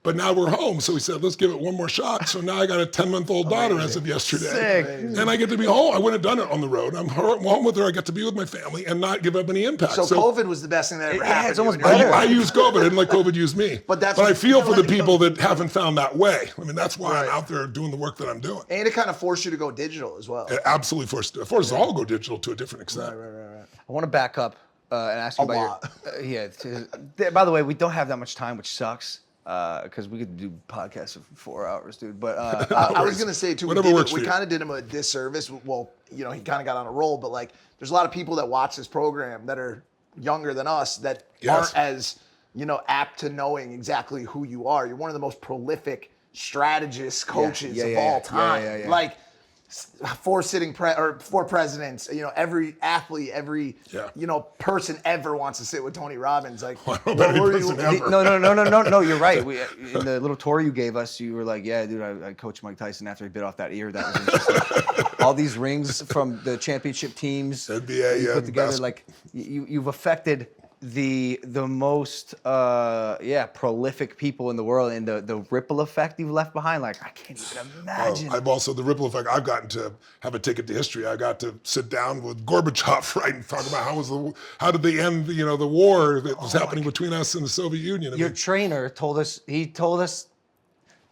But now we're home, so we said, let's give it one more shot. So now I got a 10-month-old daughter as of yesterday. Sick. And I get to be home. I wouldn't have done it on the road. I'm home with her. I get to be with my family and not give up any impact. So COVID was the best thing that ever happened. It's almost to you. better. I use COVID. I didn't let COVID use me. But I feel for the people that haven't found that way. I mean, that's why I'm out there doing the work that I'm doing. And it kind of forced you to go digital as well. It absolutely forced us all to go digital to a different extent. Right. I want to back up and ask you about your. By the way, we don't have that much time, which sucks because we could do podcasts for 4 hours, dude. But I was gonna say too, we you. kind of did him a disservice. Well, he kind of got on a roll, but like, there's a lot of people that watch this program that are younger than us that aren't as apt to knowing exactly who you are. You're one of the most prolific strategists, coaches of all time. Like 4 presidents. Every athlete, every person ever wants to sit with Tony Robbins. Like, No. You're right. In the little tour you gave us, you were like, "Yeah, dude, I coached Mike Tyson after he bit off that ear." That was interesting. All these rings from the championship teams NBA, you put together. best. Like, you've affected the most prolific people in the world, and the ripple effect you've left behind. Like, I can't even imagine. I've also the ripple effect. I've gotten to have a ticket to history. I got to sit down with Gorbachev, right, and talk about how did they end the war that was happening between us and the Soviet Union. Your trainer told us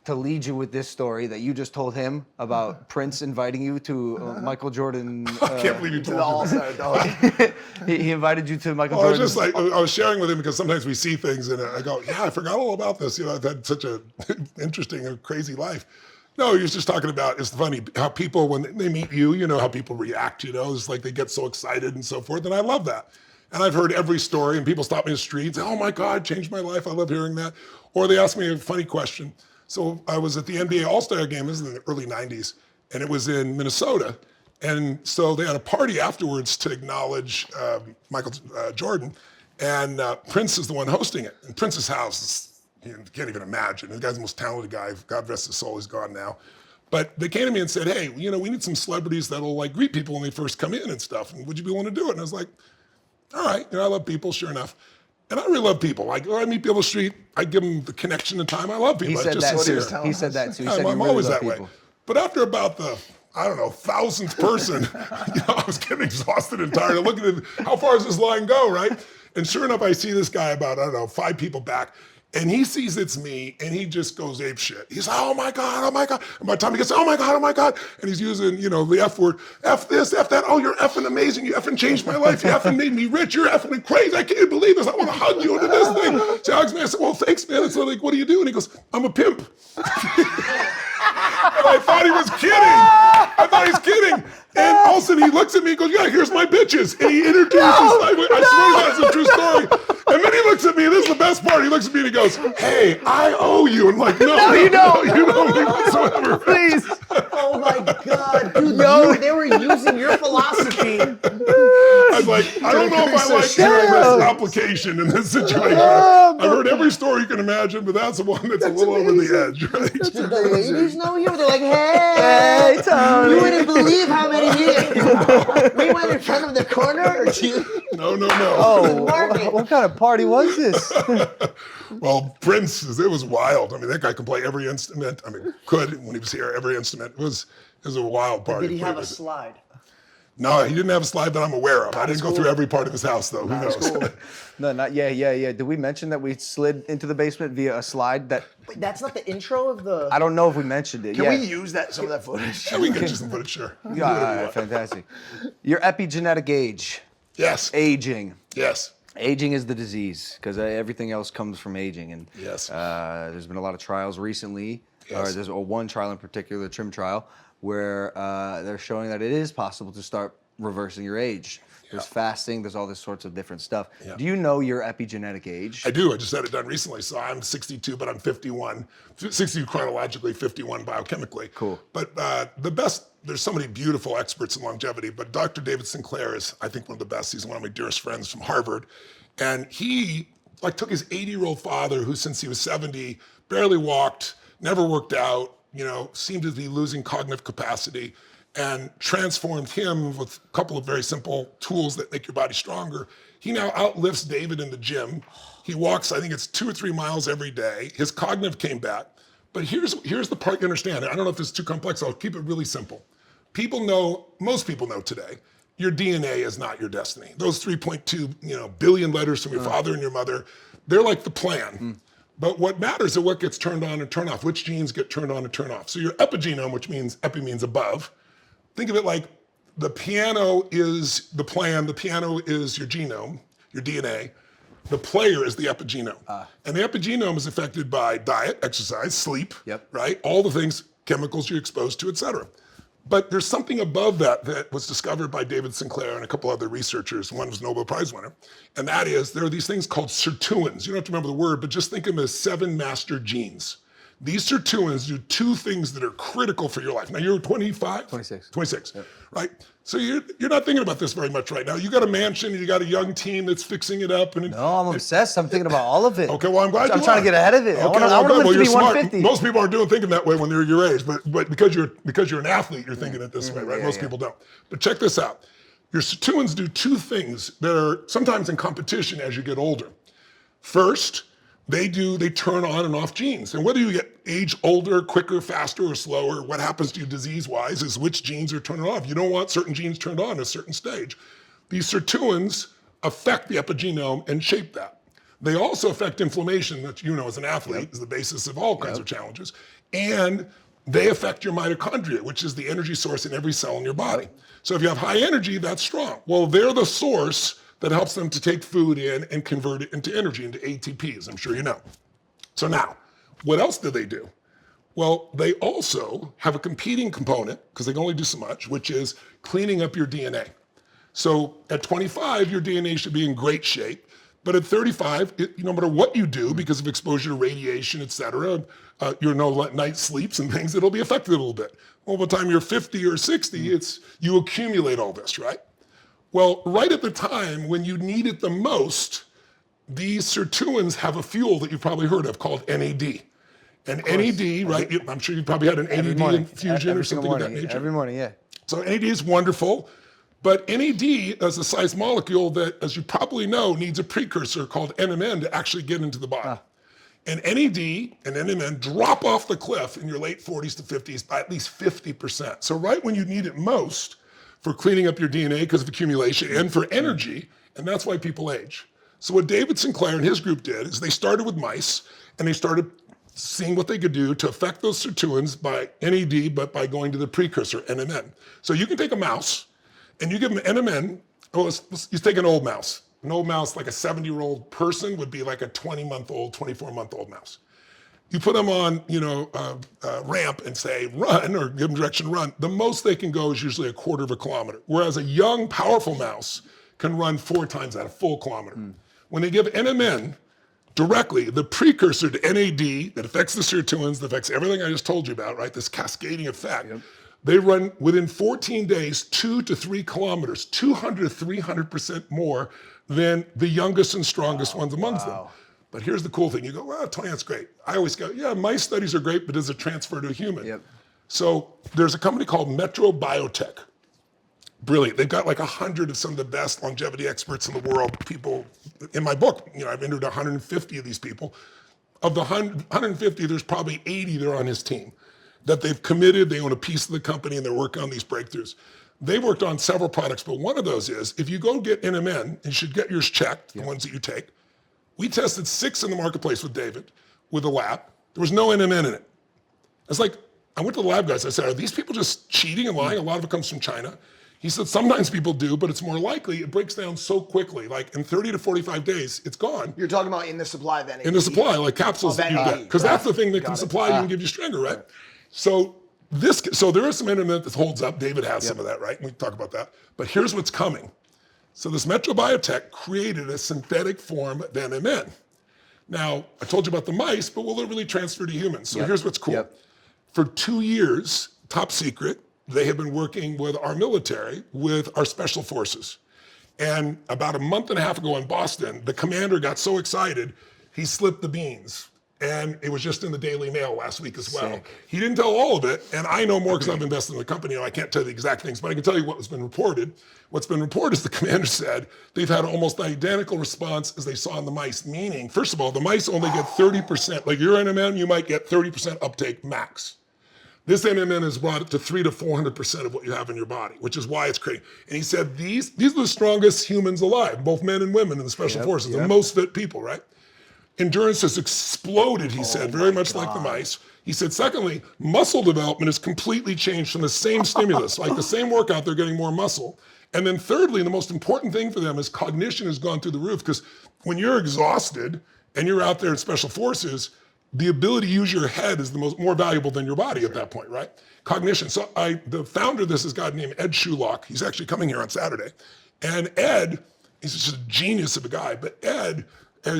to lead you with this story that you just told him about Prince inviting you to Michael Jordan. I can't believe you to the told me. All-Star. He invited you to Michael I was Jordan. just like, I was sharing with him because sometimes we see things and I go, I forgot all about this. I've had such a interesting and crazy life. No, he was just talking about, it's funny how people, when they meet you, how people react, it's like they get so excited and so forth. And I love that. And I've heard every story and people stop me in the streets. Oh my God, changed my life. I love hearing that. Or they ask me a funny question. So I was at the NBA All-Star game, this is in the early 90s, and it was in Minnesota. And so they had a party afterwards to acknowledge Michael Jordan, and Prince is the one hosting it. And Prince's house, you can't even imagine. The guy's the most talented guy. God rest his soul, he's gone now. But they came to me and said, hey, we need some celebrities that'll like greet people when they first come in and stuff. And would you be willing to do it? And I was like, all right, I love people, sure enough. And I really love people. Like, when I meet people on the street, I give them the connection and time. I love people. He said that too. He said that too. He said I'm really always love that people. way. But after about the, 1,000th person, I was getting exhausted and tired of looking at how far does this line go, right? And sure enough, I see this guy about, 5 people back. And he sees it's me, and he just goes ape shit. He's like, oh my God. And by the time he gets, oh my God. And he's using, the F word, F this, F that. Oh, you're effing amazing. You effing changed my life. You effing made me rich. You're effing crazy. I can't believe this. I want to hug you and do this thing. So Alex, man, I said, well, thanks, man. It's like, what do you do? And he goes, I'm a pimp. And I thought he was kidding. And all of a sudden he looks at me and goes, yeah, here's my bitches. And he introduces, I swear that's a true story. And then he looks at me, this is the best part. He looks at me and he goes, hey, I owe you. I'm like, no, you don't owe me whatsoever. Please. Oh my God, dude, they were using your philosophy. I was like, I don't know if I like your application in this situation. I've heard every story you can imagine, but that's the one that's a little over the edge, right? Did the ladies know you? They're like, hey, Tony. You wouldn't believe how many we went in front of the corner. No. Oh, what kind of party was this? Well, Prince, it was wild. I mean, that guy can play every instrument. I mean, could when he was here, every instrument. It was a wild party. Did he have a slide? No, he didn't have a slide that I'm aware of. I didn't go through every part of his house, though. Who knows? Cool. No, not yeah. Did we mention that we slid into the basement via a slide? Wait, that's not the intro of the. I don't know if we mentioned it. Can we use some of that footage? Yeah, we can get you some footage, sure. Yeah, fantastic. Your epigenetic age. Yes. Aging. Yes. Aging is the disease because everything else comes from aging, and yes. There's been a lot of trials recently. Yes. Or there's one trial in particular, the TRIM trial, where they're showing that it is possible to start reversing your age. There's fasting, there's all this sorts of different stuff. Yeah. Do you know your epigenetic age? I do. I just had it done recently. So I'm 62, but I'm 51. 62 chronologically, 51 biochemically. Cool. But there's so many beautiful experts in longevity, but Dr. David Sinclair is, I think, one of the best. He's one of my dearest friends from Harvard. And he took his 80-year-old father, who since he was 70, barely walked, never worked out, seemed to be losing cognitive capacity, and transformed him with a couple of very simple tools that make your body stronger. He now outlifts David in the gym. He walks, I think it's 2 or 3 miles every day. His cognitive came back. But here's the part you understand. I don't know if this is too complex. I'll keep it really simple. Most people know today, your DNA is not your destiny. Those 3.2 billion letters from your father and your mother, they're like the plan. But what matters is what gets turned on and turned off, which genes get turned on and turned off. So your epigenome, which means epi means above, think of it like the piano is the plan, the piano is your genome, your DNA. The player is the epigenome. And the epigenome is affected by diet, exercise, sleep, right? All the things, chemicals you're exposed to, et cetera. But there's something above that was discovered by David Sinclair and a couple other researchers. One was a Nobel Prize winner. And that is, there are these things called sirtuins. You don't have to remember the word, but just think of them as 7 master genes. These sirtuins do 2 things that are critical for your life. Now you're 25? 26. 26, right? So you're not thinking about this very much right now. You got a mansion, you got a young team that's fixing it up. No, I'm obsessed. I'm thinking about all of it. Okay, well, I'm glad I'm trying to get ahead of it. Okay, I want to live to be 150. Most people aren't thinking that way when they're your age, but because you're an athlete, you're thinking it this way, right? Most people don't. But check this out. Your sirtuins do 2 things that are sometimes in competition as you get older. First, they turn on and off genes. And whether you get age older, quicker, faster, or slower, what happens to you disease-wise is which genes are turned off. You don't want certain genes turned on at a certain stage. These sirtuins affect the epigenome and shape that. They also affect inflammation, that as an athlete is the basis of all kinds of challenges. And they affect your mitochondria, which is the energy source in every cell in your body. So if you have high energy, that's strong. Well, they're the source that helps them to take food in and convert it into energy, into ATPs, I'm sure you know. So now, what else do they do? Well, they also have a competing component, because they can only do so much, which is cleaning up your DNA. So at 25, your DNA should be in great shape. But at 35, no matter what you do, because of exposure to radiation, et cetera, your night sleeps and things, it'll be affected a little bit. Well, by the time you're 50 or 60, you accumulate all this, right? Well, right at the time when you need it the most, these sirtuins have a fuel that you've probably heard of called NAD. And NAD, right? I'm sure you probably had an NAD infusion or something of that nature. Every morning, yeah. So NAD is wonderful, but NAD is a size molecule that, as you probably know, needs a precursor called NMN to actually get into the body. And NAD and NMN drop off the cliff in your late 40s to 50s by at least 50%. So right when you need it most, for cleaning up your DNA because of accumulation and for energy, and that's why people age. So what David Sinclair and his group did is they started with mice, and they started seeing what they could do to affect those sirtuins by NAD, but by going to the precursor, NMN. So you can take a mouse, and you give them NMN. Oh, you take an old mouse. An old mouse, like a 70-year-old person, would be like a 20-month-old, 24-month-old mouse. You put them on, a ramp and say, run, or give them direction to run. The most they can go is usually a quarter of a kilometer. Whereas a young, powerful mouse can run 4 times that, a full kilometer. When they give NMN directly, the precursor to NAD that affects the sirtuins, that affects everything I just told you about, right? This cascading effect. They run within 14 days, 2 to 3 kilometers, 200 to 300% more than the youngest and strongest ones amongst them. But here's the cool thing. You go, well, Tony, that's great. I always go, yeah, mice studies are great, but does it transfer to a human? So there's a company called Metro Biotech. Brilliant. They've got like 100 of some of the best longevity experts in the world. People in my book, I've interviewed 150 of these people. Of the 150, there's probably 80 that are on his team that they've committed. They own a piece of the company, and they're working on these breakthroughs. They worked on several products, but one of those is if you go get NMN, you should get yours checked, the ones that you take. We tested 6 in the marketplace with David, with a lab. There was no NMN in it. It's like, I went to the lab guys. I said, are these people just cheating and lying? A lot of it comes from China. He said, sometimes people do, but it's more likely. It breaks down so quickly. Like in 30 to 45 days, it's gone. You're talking about in the supply of NAD? In the supply, like capsules that you get. Because that's the thing that can supply you and give you stronger, right? So there is some NMN that holds up. David has some of that, right? And we can talk about that. But here's what's coming. So this Metro Biotech created a synthetic form of NMN. Now, I told you about the mice, but will it really transfer to humans? So here's what's cool. For 2 years, top secret, they have been working with our military, with our special forces. And about a month and a half ago in Boston, the commander got so excited, he slipped the beans. And it was just in the Daily Mail last week as well. He didn't tell all of it, and I know more because I've invested in the company, and I can't tell you the exact things, but I can tell you what has been reported. What's been reported is the commander said they've had almost identical response as they saw in the mice, meaning, first of all, the mice only get 30%. Like your NMN, you might get 30% uptake max. This NMN has brought it to 300 to 400% of what you have in your body, which is why it's crazy. And he said these are the strongest humans alive, both men and women in the special forces, the most fit people, right? Endurance has exploded, he said, very much like the mice. He said, secondly, muscle development has completely changed from the same stimulus, like the same workout, they're getting more muscle. And then thirdly, the most important thing for them is cognition has gone through the roof, because when you're exhausted and you're out there in special forces, the ability to use your head is more valuable than your body at that point, right? Cognition. So the founder of this is a guy named Ed Shulock. He's actually coming here on Saturday. And Ed, he's just a genius of a guy, but Ed,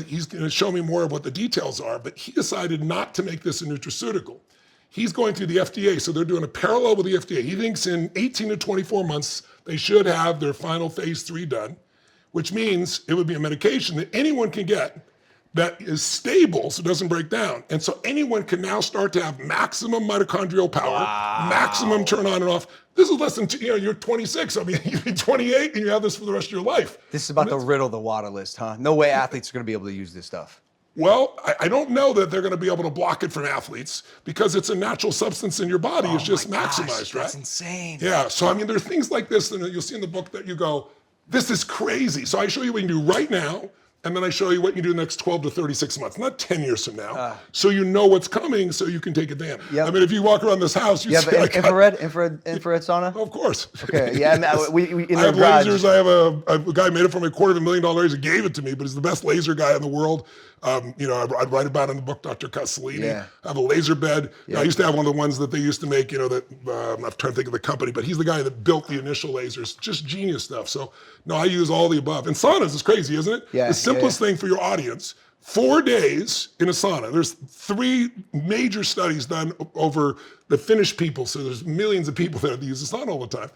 he's going to show me more of what the details are, but he decided not to make this a nutraceutical. He's going through the FDA, so they're doing a parallel with the FDA. He thinks in 18 to 24 months, they should have their final phase 3 done, which means it would be a medication that anyone can get that is stable, so it doesn't break down. And so anyone can now start to have maximum mitochondrial power, maximum turn on and off. This is less than, you're 26. I mean, you'd be 28 and you have this for the rest of your life. This is about to riddle the water list, huh? No way athletes are going to be able to use this stuff. Well, I don't know that they're going to be able to block it from athletes because it's a natural substance in your body. It's just maximized, right? That's insane. Yeah. So, I mean, there's things like this that you'll see in the book that you go, this is crazy. So I show you what you can do right now. And then I show you what you do the next 12 to 36 months, not 10 years from now. So you know what's coming so you can take advantage. I mean, if you walk around this house, you see infrared sauna? Of course. Okay, yeah, we in I have lasers. I have a guy made it for me $250,000. He gave it to me, but he's the best laser guy in the world. I write about it in the book, Dr. Castellini. I have a laser bed. I used to have one of the ones that they used to make, I'm not trying to think of the company, but he's the guy that built the initial lasers. Just genius stuff. So, no, I use all the above. And saunas is crazy, isn't it? The simplest thing for your audience, 4 days in a sauna. There's 3 major studies done over the Finnish people. So there's millions of people that use the sauna all the time.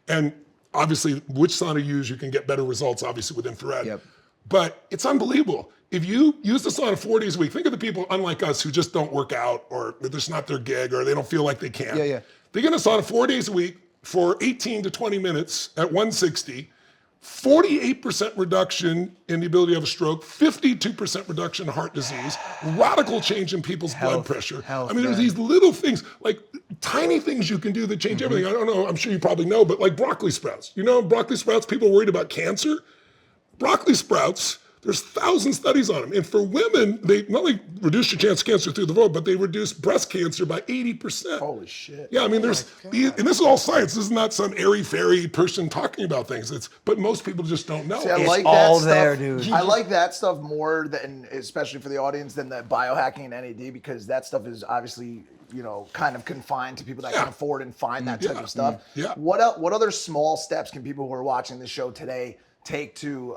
And obviously, which sauna you use, you can get better results, obviously, with infrared. But it's unbelievable. If you use the sauna 4 days a week, think of the people, unlike us, who just don't work out or it's not their gig or they don't feel like they can. They get in a sauna 4 days a week for 18 to 20 minutes at 160, 48% reduction in the ability to have a stroke, 52% reduction in heart disease, radical change in people's blood pressure. I mean, there's these little things, like tiny things you can do that change everything. I don't know, I'm sure you probably know, but like broccoli sprouts. Broccoli sprouts, people are worried about cancer. Broccoli sprouts, There's 1,000 studies on them. And for women, they not only reduce your chance of cancer through the vote, but they reduce breast cancer by 80%. Holy shit. Yeah, I mean, and this is all science. This is not some airy-fairy person talking about things. But most people just don't know. See, I It's like all that stuff. there, dude. I like that stuff more than, especially for the audience, than the biohacking and NAD, because that stuff is obviously, kind of confined to people that can afford and find that type of stuff. Yeah. What other small steps can people who are watching this show today take to,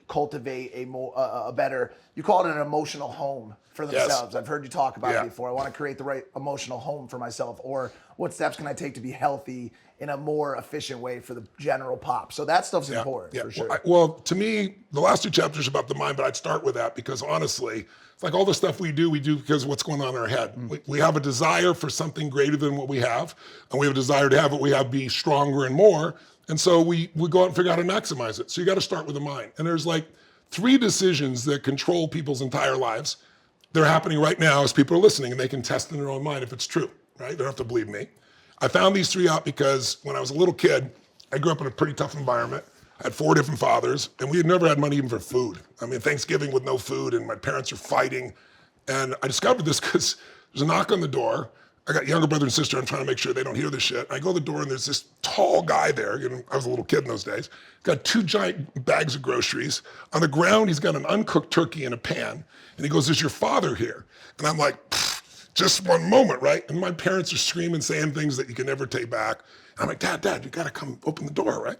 cultivate a better, you call it an emotional home for themselves. I've heard you talk about it before. I want to create the right emotional home for myself. Or what steps can I take to be healthy in a more efficient way for the general pop? So that stuff's important for sure. Well, to me, the last 2 chapters are about the mind, but I'd start with that because honestly, it's like all the stuff we do because of what's going on in our head. We have a desire for something greater than what we have, and we have a desire to have what we have be stronger and more. And so we go out and figure out how to maximize it. So you got to start with the mind. And there's like 3 decisions that control people's entire lives. They're happening right now as people are listening, and they can test in their own mind if it's true, right? They don't have to believe me. I found these 3 out because when I was a little kid, I grew up in a pretty tough environment. I had 4 different fathers, and we had never had money even for food. I mean, Thanksgiving with no food, and my parents are fighting. And I discovered this because there's a knock on the door. I got younger brother and sister. I'm trying to make sure they don't hear this shit. I go to the door, and there's this tall guy there. I was a little kid in those days. Got 2 giant bags of groceries. On the ground, he's got an uncooked turkey in a pan. And he goes, "Is your father here?" And I'm like, just one moment, right? And my parents are screaming, saying things that you can never take back. And I'm like, Dad, you got to come open the door, right?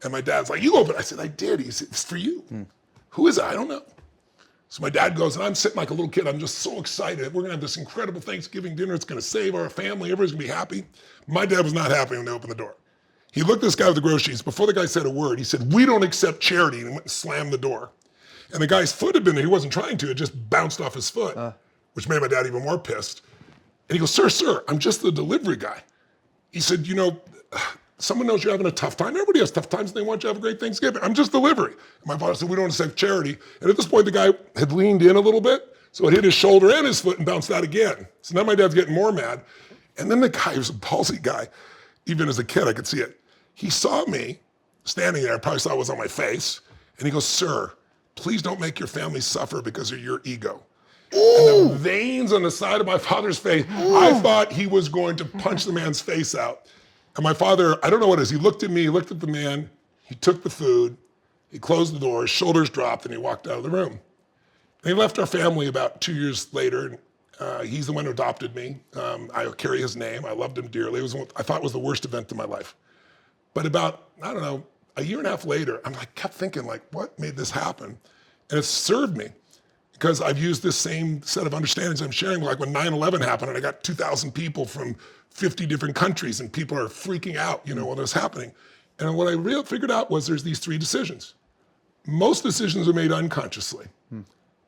And my dad's like, "You open." I said, "I did." He said, "It's for you." "Who is it?" "I don't know." So my dad goes, and I'm sitting like a little kid. I'm just so excited. We're going to have this incredible Thanksgiving dinner. It's going to save our family. Everybody's going to be happy. My dad was not happy when they opened the door. He looked at this guy with the groceries. Before the guy said a word, he said, "We don't accept charity," and went and slammed the door. And the guy's foot had been there. He wasn't trying to. It just bounced off his foot, which made my dad even more pissed. And he goes, Sir, I'm just the delivery guy." He said, "Someone knows you're having a tough time. Everybody has tough times, and they want you to have a great Thanksgiving. I'm just delivery." And my father said, "We don't accept charity." And at this point, the guy had leaned in a little bit, so it hit his shoulder and his foot and bounced out again. So now my dad's getting more mad. And then the guy, who was a ballsy guy, even as a kid, I could see it. He saw me standing there, probably saw what was on my face, and he goes, "Sir, please don't make your family suffer because of your ego." And the veins on the side of my father's face, I thought he was going to punch the man's face out. And my father, I don't know what it is, he looked at me, he looked at the man, he took the food, he closed the door, his shoulders dropped, and he walked out of the room. And he left our family about 2 years later. He's the one who adopted me. I carry his name. I loved him dearly. I thought it was the worst event of my life. But about, I don't know, a year and a half later, kept thinking, what made this happen? And it served me. Because I've used this same set of understandings I'm sharing, like when 9/11 happened and I got 2,000 people from 50 different countries and people are freaking out, when it was happening. And what I figured out was there's these 3 decisions. Most decisions are made unconsciously.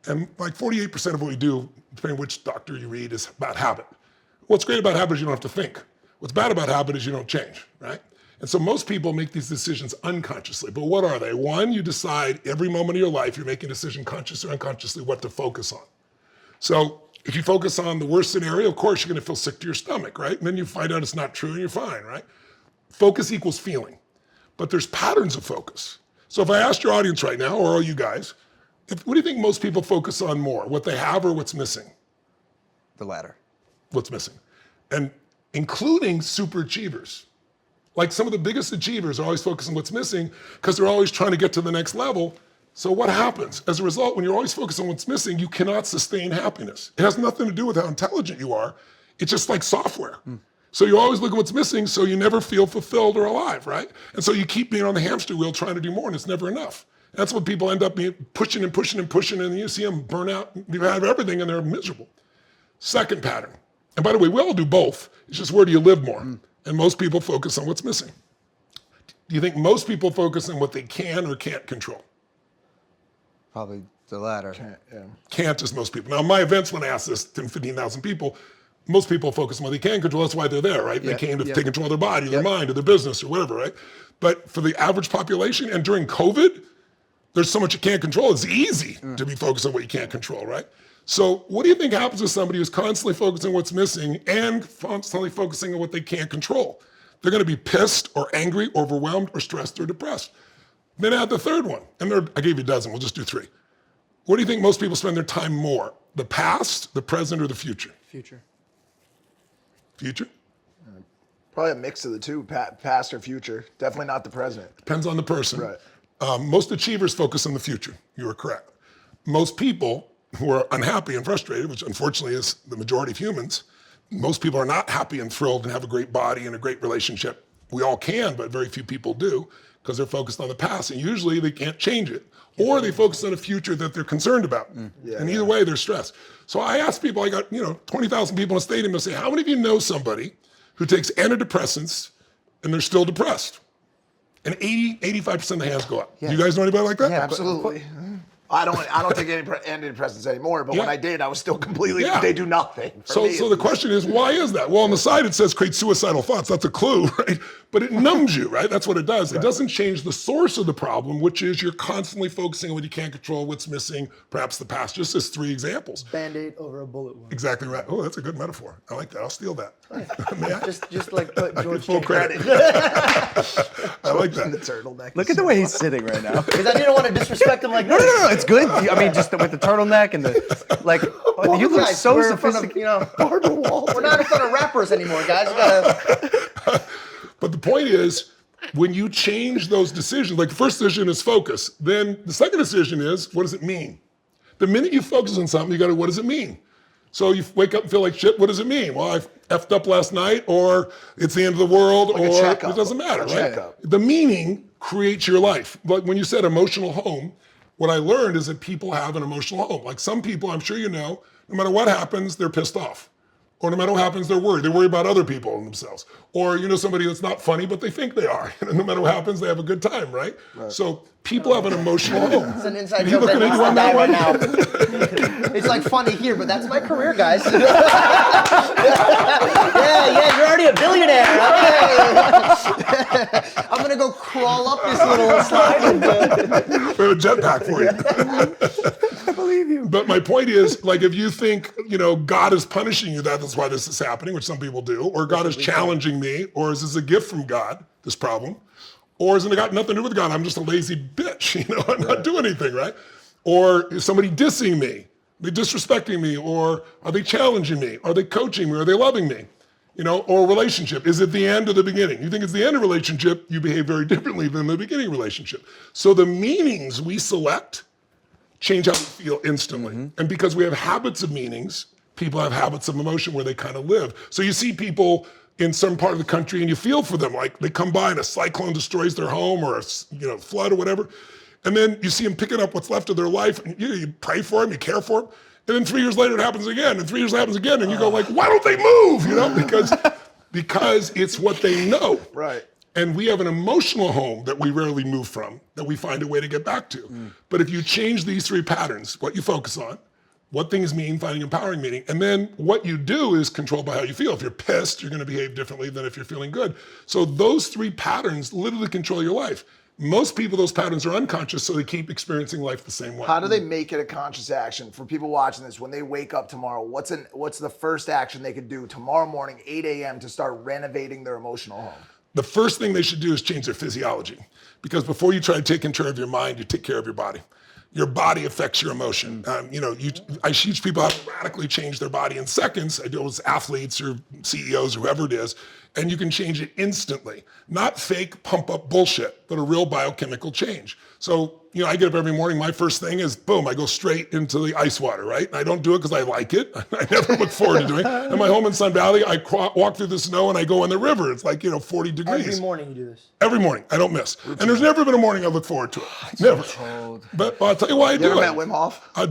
And like 48% of what we do, depending on which doctor you read, is about habit. What's great about habit is you don't have to think. What's bad about habit is you don't change, right? And so most people make these decisions unconsciously. But what are they? 1, you decide every moment of your life, you're making a decision consciously or unconsciously what to focus on. So if you focus on the worst scenario, of course, you're going to feel sick to your stomach, right? And then you find out it's not true and you're fine, right? Focus equals feeling. But there's patterns of focus. So if I asked your audience right now, or all you guys, what do you think most people focus on more? What they have or what's missing? The latter. What's missing. And including super achievers. Like some of the biggest achievers are always focused on what's missing because they're always trying to get to the next level. So what happens? As a result, when you're always focused on what's missing, you cannot sustain happiness. It has nothing to do with how intelligent you are. It's just like software. So you always look at what's missing, so you never feel fulfilled or alive, right? And so you keep being on the hamster wheel trying to do more, and it's never enough. That's what people end up being pushing and pushing and pushing, and you see them burn out, you have everything, and they're miserable. Second pattern. And by the way, we all do both. It's just where do you live more? And most people focus on what's missing. Do you think most people focus on what they can or can't control? Probably the latter. Can't is most people. Now, in my events, when I ask this to 15,000 people, most people focus on what they can control. That's why they're there, right? They came to take control of their body, their mind, or their business, or whatever, right? But for the average population, and during COVID, there's so much you can't control. It's easy to be focused on what you can't control, right? So what do you think happens to somebody who's constantly focusing on what's missing and constantly focusing on what they can't control? They're going to be pissed or angry, overwhelmed, or stressed or depressed. Then add the third one. And I gave you a dozen, we'll just do 3. What do you think most people spend their time more? The past, the present, or the future? Future. Future? Probably a mix of the two, past or future. Definitely not the present. Depends on the person. Right. Most achievers focus on the future. You are correct. Most people who are unhappy and frustrated, which unfortunately is the majority of humans, most people are not happy and thrilled and have a great body and a great relationship. We all can, but very few people do because they're focused on the past, and usually they can't change it. Or they focus on a future that they're concerned about. And either way, they're stressed. So I ask people, I got 20,000 people in a stadium, and say, how many of you know somebody who takes antidepressants and they're still depressed? And 85% of the hands go up. Do you guys know anybody like that? Yeah, absolutely. I don't take any antidepressants anymore, but when I did, I was still completely, they do nothing. So the question is, why is that? Well, on the side it says create suicidal thoughts. That's a clue, right? But it numbs you, right? That's what it does. It doesn't change the source of the problem, which is you're constantly focusing on what you can't control, what's missing, perhaps the past. Just as 3 examples. Band-Aid over a bullet wound. Exactly right. Oh, that's a good metaphor. I like that. I'll steal that. May I? Just like put George Full credit. I like that. The turtleneck. Look at the way he's sitting right now. Because I didn't want to disrespect him like No, it's good. I mean, just with the turtleneck and you look guys, so we're in front of, sophisticated. we're not in front of rappers anymore, guys. You gotta... But the point is, when you change those decisions, like the first decision is focus, then the second decision is, what does it mean? The minute you focus on something, you got to, what does it mean? So you wake up and feel like shit, what does it mean? Well, I effed up last night, or it's the end of the world, Like or it doesn't matter, right? Checkup. The meaning creates your life. But when you said emotional home, what I learned is that people have an emotional home. Like some people, I'm sure you know, no matter what happens, they're pissed off. Or no matter what happens, they're worried. They worry about other people and themselves. Or you know somebody that's not funny, but they think they are. And no matter what happens, they have a good time, right? So people have an emotional home. It's an inside You joke looking that at needs you to on die that right one? now. It's like funny here, but that's my career, guys. Yeah, you're already a billionaire. Okay. I'm gonna go crawl up this little slide. We have a jetpack for you. I believe you. But my point is, like, if you think, God is punishing you, that's why this is happening, which some people do, or God is challenging me, or is this a gift from God, this problem? Or has it got nothing to do with God? I'm just a lazy bitch, I'm not doing anything, right? Or is somebody dissing me? Are they disrespecting me? Or are they challenging me? Are they coaching me? Are they loving me? Or relationship. Is it the end or the beginning? You think it's the end of relationship, you behave very differently than the beginning relationship. So the meanings we select change how we feel instantly. And because we have habits of meanings, people have habits of emotion where they kind of live. So you see people in some part of the country and you feel for them, like they come by and a cyclone destroys their home or a flood or whatever. And then you see them picking up what's left of their life and you pray for them, you care for them. And then 3 years later it happens again, and 3 years later it happens again, and you go like, why don't they move? Because it's what they know. Right. And we have an emotional home that we rarely move from, that we find a way to get back to. But if you change these 3 patterns, what you focus on, what things mean, finding empowering meaning, and then what you do is controlled by how you feel. If you're pissed, you're gonna behave differently than if you're feeling good. So those 3 patterns literally control your life. Most people, those patterns are unconscious, so they keep experiencing life the same way. How do they make it a conscious action for people watching this? When they wake up tomorrow, what's the first action they could do tomorrow morning, 8 a.m. to start renovating their emotional home? The first thing they should do is change their physiology. Because before you try to take care of your mind, you take care of your body. Your body affects your emotion. I teach people how to radically change their body in seconds. I deal with athletes or CEOs, whoever it is, and you can change it instantly. Not fake pump up bullshit, but a real biochemical change. So, I get up every morning, my first thing is, boom, I go straight into the ice water, right? And I don't do it because I like it. I never look forward to doing it. In my home in Sun Valley, I walk through the snow and I go in the river. It's like, 40 degrees. Every morning you do this. Every morning, I don't miss. And there's never been a morning I look forward to it. Never. But I'll tell you why I do it. You ever met Wim Hof? I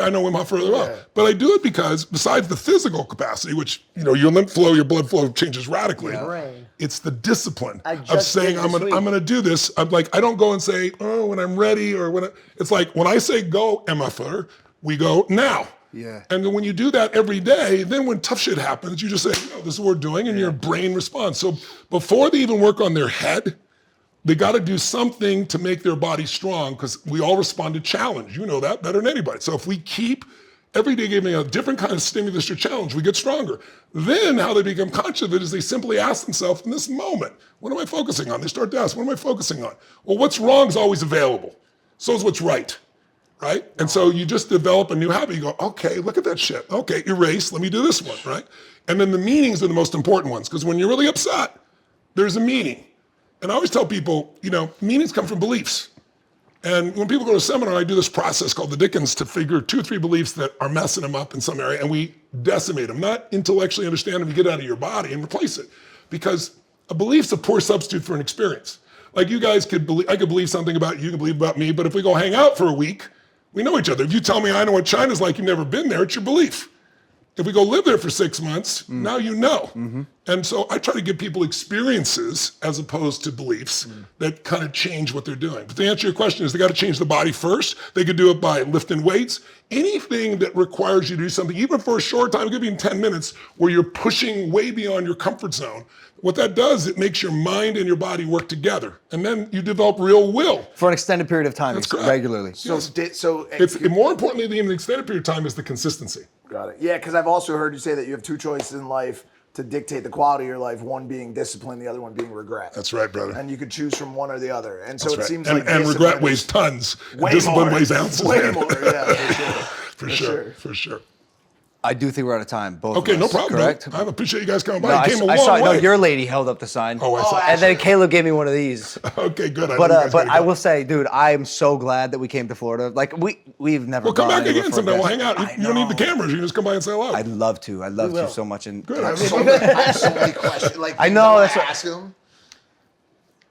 know Wim Hof really well. But I do it because besides the physical capacity, which, your lymph flow, your blood flow changes radically. Right. It's the discipline of just saying, did I'm this week. going to do this. I'm like, I don't go and say, oh, when I'm ready or it's like, when I say go, MFer, we go now. Yeah. And then when you do that every day, then when tough shit happens, you just say, this is what we're doing, and your brain responds. So before they even work on their head, they got to do something to make their body strong, because we all respond to challenge. You know that better than anybody. So if we keep Every day giving a different kind of stimulus or challenge, we get stronger. Then how they become conscious of it is they simply ask themselves in this moment, what am I focusing on? They start to ask, what am I focusing on? Well, what's wrong is always available. So is what's right. Right? And so you just develop a new habit. You go, okay, look at that shit. Okay, erase, let me do this one, right? And then the meanings are the most important ones, because when you're really upset, there's a meaning. And I always tell people, meanings come from beliefs. And when people go to a seminar, I do this process called the Dickens to figure 2 or 3 beliefs that are messing them up in some area, and we decimate them, not intellectually understand them, you get out of your body and replace it. Because a belief's a poor substitute for an experience. Like you guys could believe, I could believe something about you, you could believe about me, but if we go hang out for a week, we know each other. If you tell me I know what China's like, you've never been there, it's your belief. If we go live there for 6 months, now you know. And so I try to give people experiences as opposed to beliefs that kind of change what they're doing. But to answer your question is they got to change the body first. They could do it by lifting weights. Anything that requires you to do something, even for a short time, it could be in 10 minutes, where you're pushing way beyond your comfort zone. What that does, it makes your mind and your body work together. And then you develop real will. For an extended period of time, That's correct. regularly. It's more importantly than the extended period of time is the consistency. Got it. Yeah, because I've also heard you say that you have 2 choices in life to dictate the quality of your life, one being discipline, the other one being regret. That's right, brother. And you could choose from one or the other. And so That's it right. seems and, like and regret weighs tons. way Discipline more. weighs ounces. Way man. more, yeah, For sure. I do think we're out of time, both Okay, of no us, problem. correct? I appreciate you guys coming by. No, You came a I long saw, way. no, your lady held up the sign. Oh, I saw. And then Caleb gave me one of these. Okay, good. I know you But guys but gotta I go. will say, dude, I am so glad that we came to Florida. Like we've never. Well, come gone back anywhere again for a sometime. We'll guest. hang out. You don't need the cameras. You can just come by and say hello. I'd love to. I'd love to so much. And Good. I I have so many questions. Like, I know, that's that's what- ask him.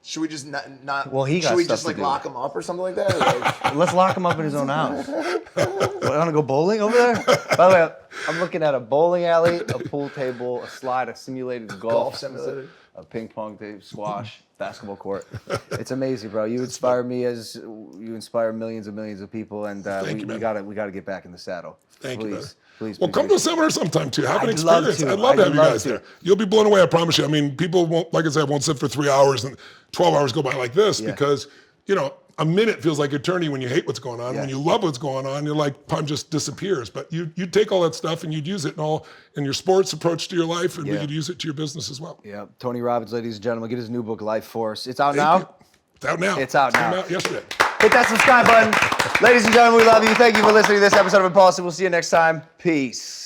Should we just not? Well, he got Should we stuff just to like do. lock him up or something like that? Or, like, let's lock him up in his own house. Want to go bowling over there? By the way, I'm looking at a bowling alley, a pool table, a slide, a simulated golf simulator. a ping pong table, squash, basketball court. It's amazing, bro. You inspire me as you inspire millions and millions of people, and you, man. we gotta get back in the saddle. Thank you, man. Please. Well, come to a seminar sometime too. Have an I'd love experience. to. I'd love to I'd have you love guys to. there. You'll be blown away. I promise you. I mean, people won't, like I said, won't sit for 3 hours and 12 hours go by like this because, a minute feels like eternity when you hate what's going on. Yeah. When you love what's going on, you're like, time just disappears. But you take all that stuff and you'd use it in your sports approach to your life, and we could use it to your business as well. Yeah, Tony Robbins, ladies and gentlemen, get his new book, Life Force. It's out Thank now. you. It's out now. It's out now. Came out yesterday. Hit that subscribe button. Ladies and gentlemen, we love you. Thank you for listening to this episode of Impaulsive. We'll see you next time. Peace.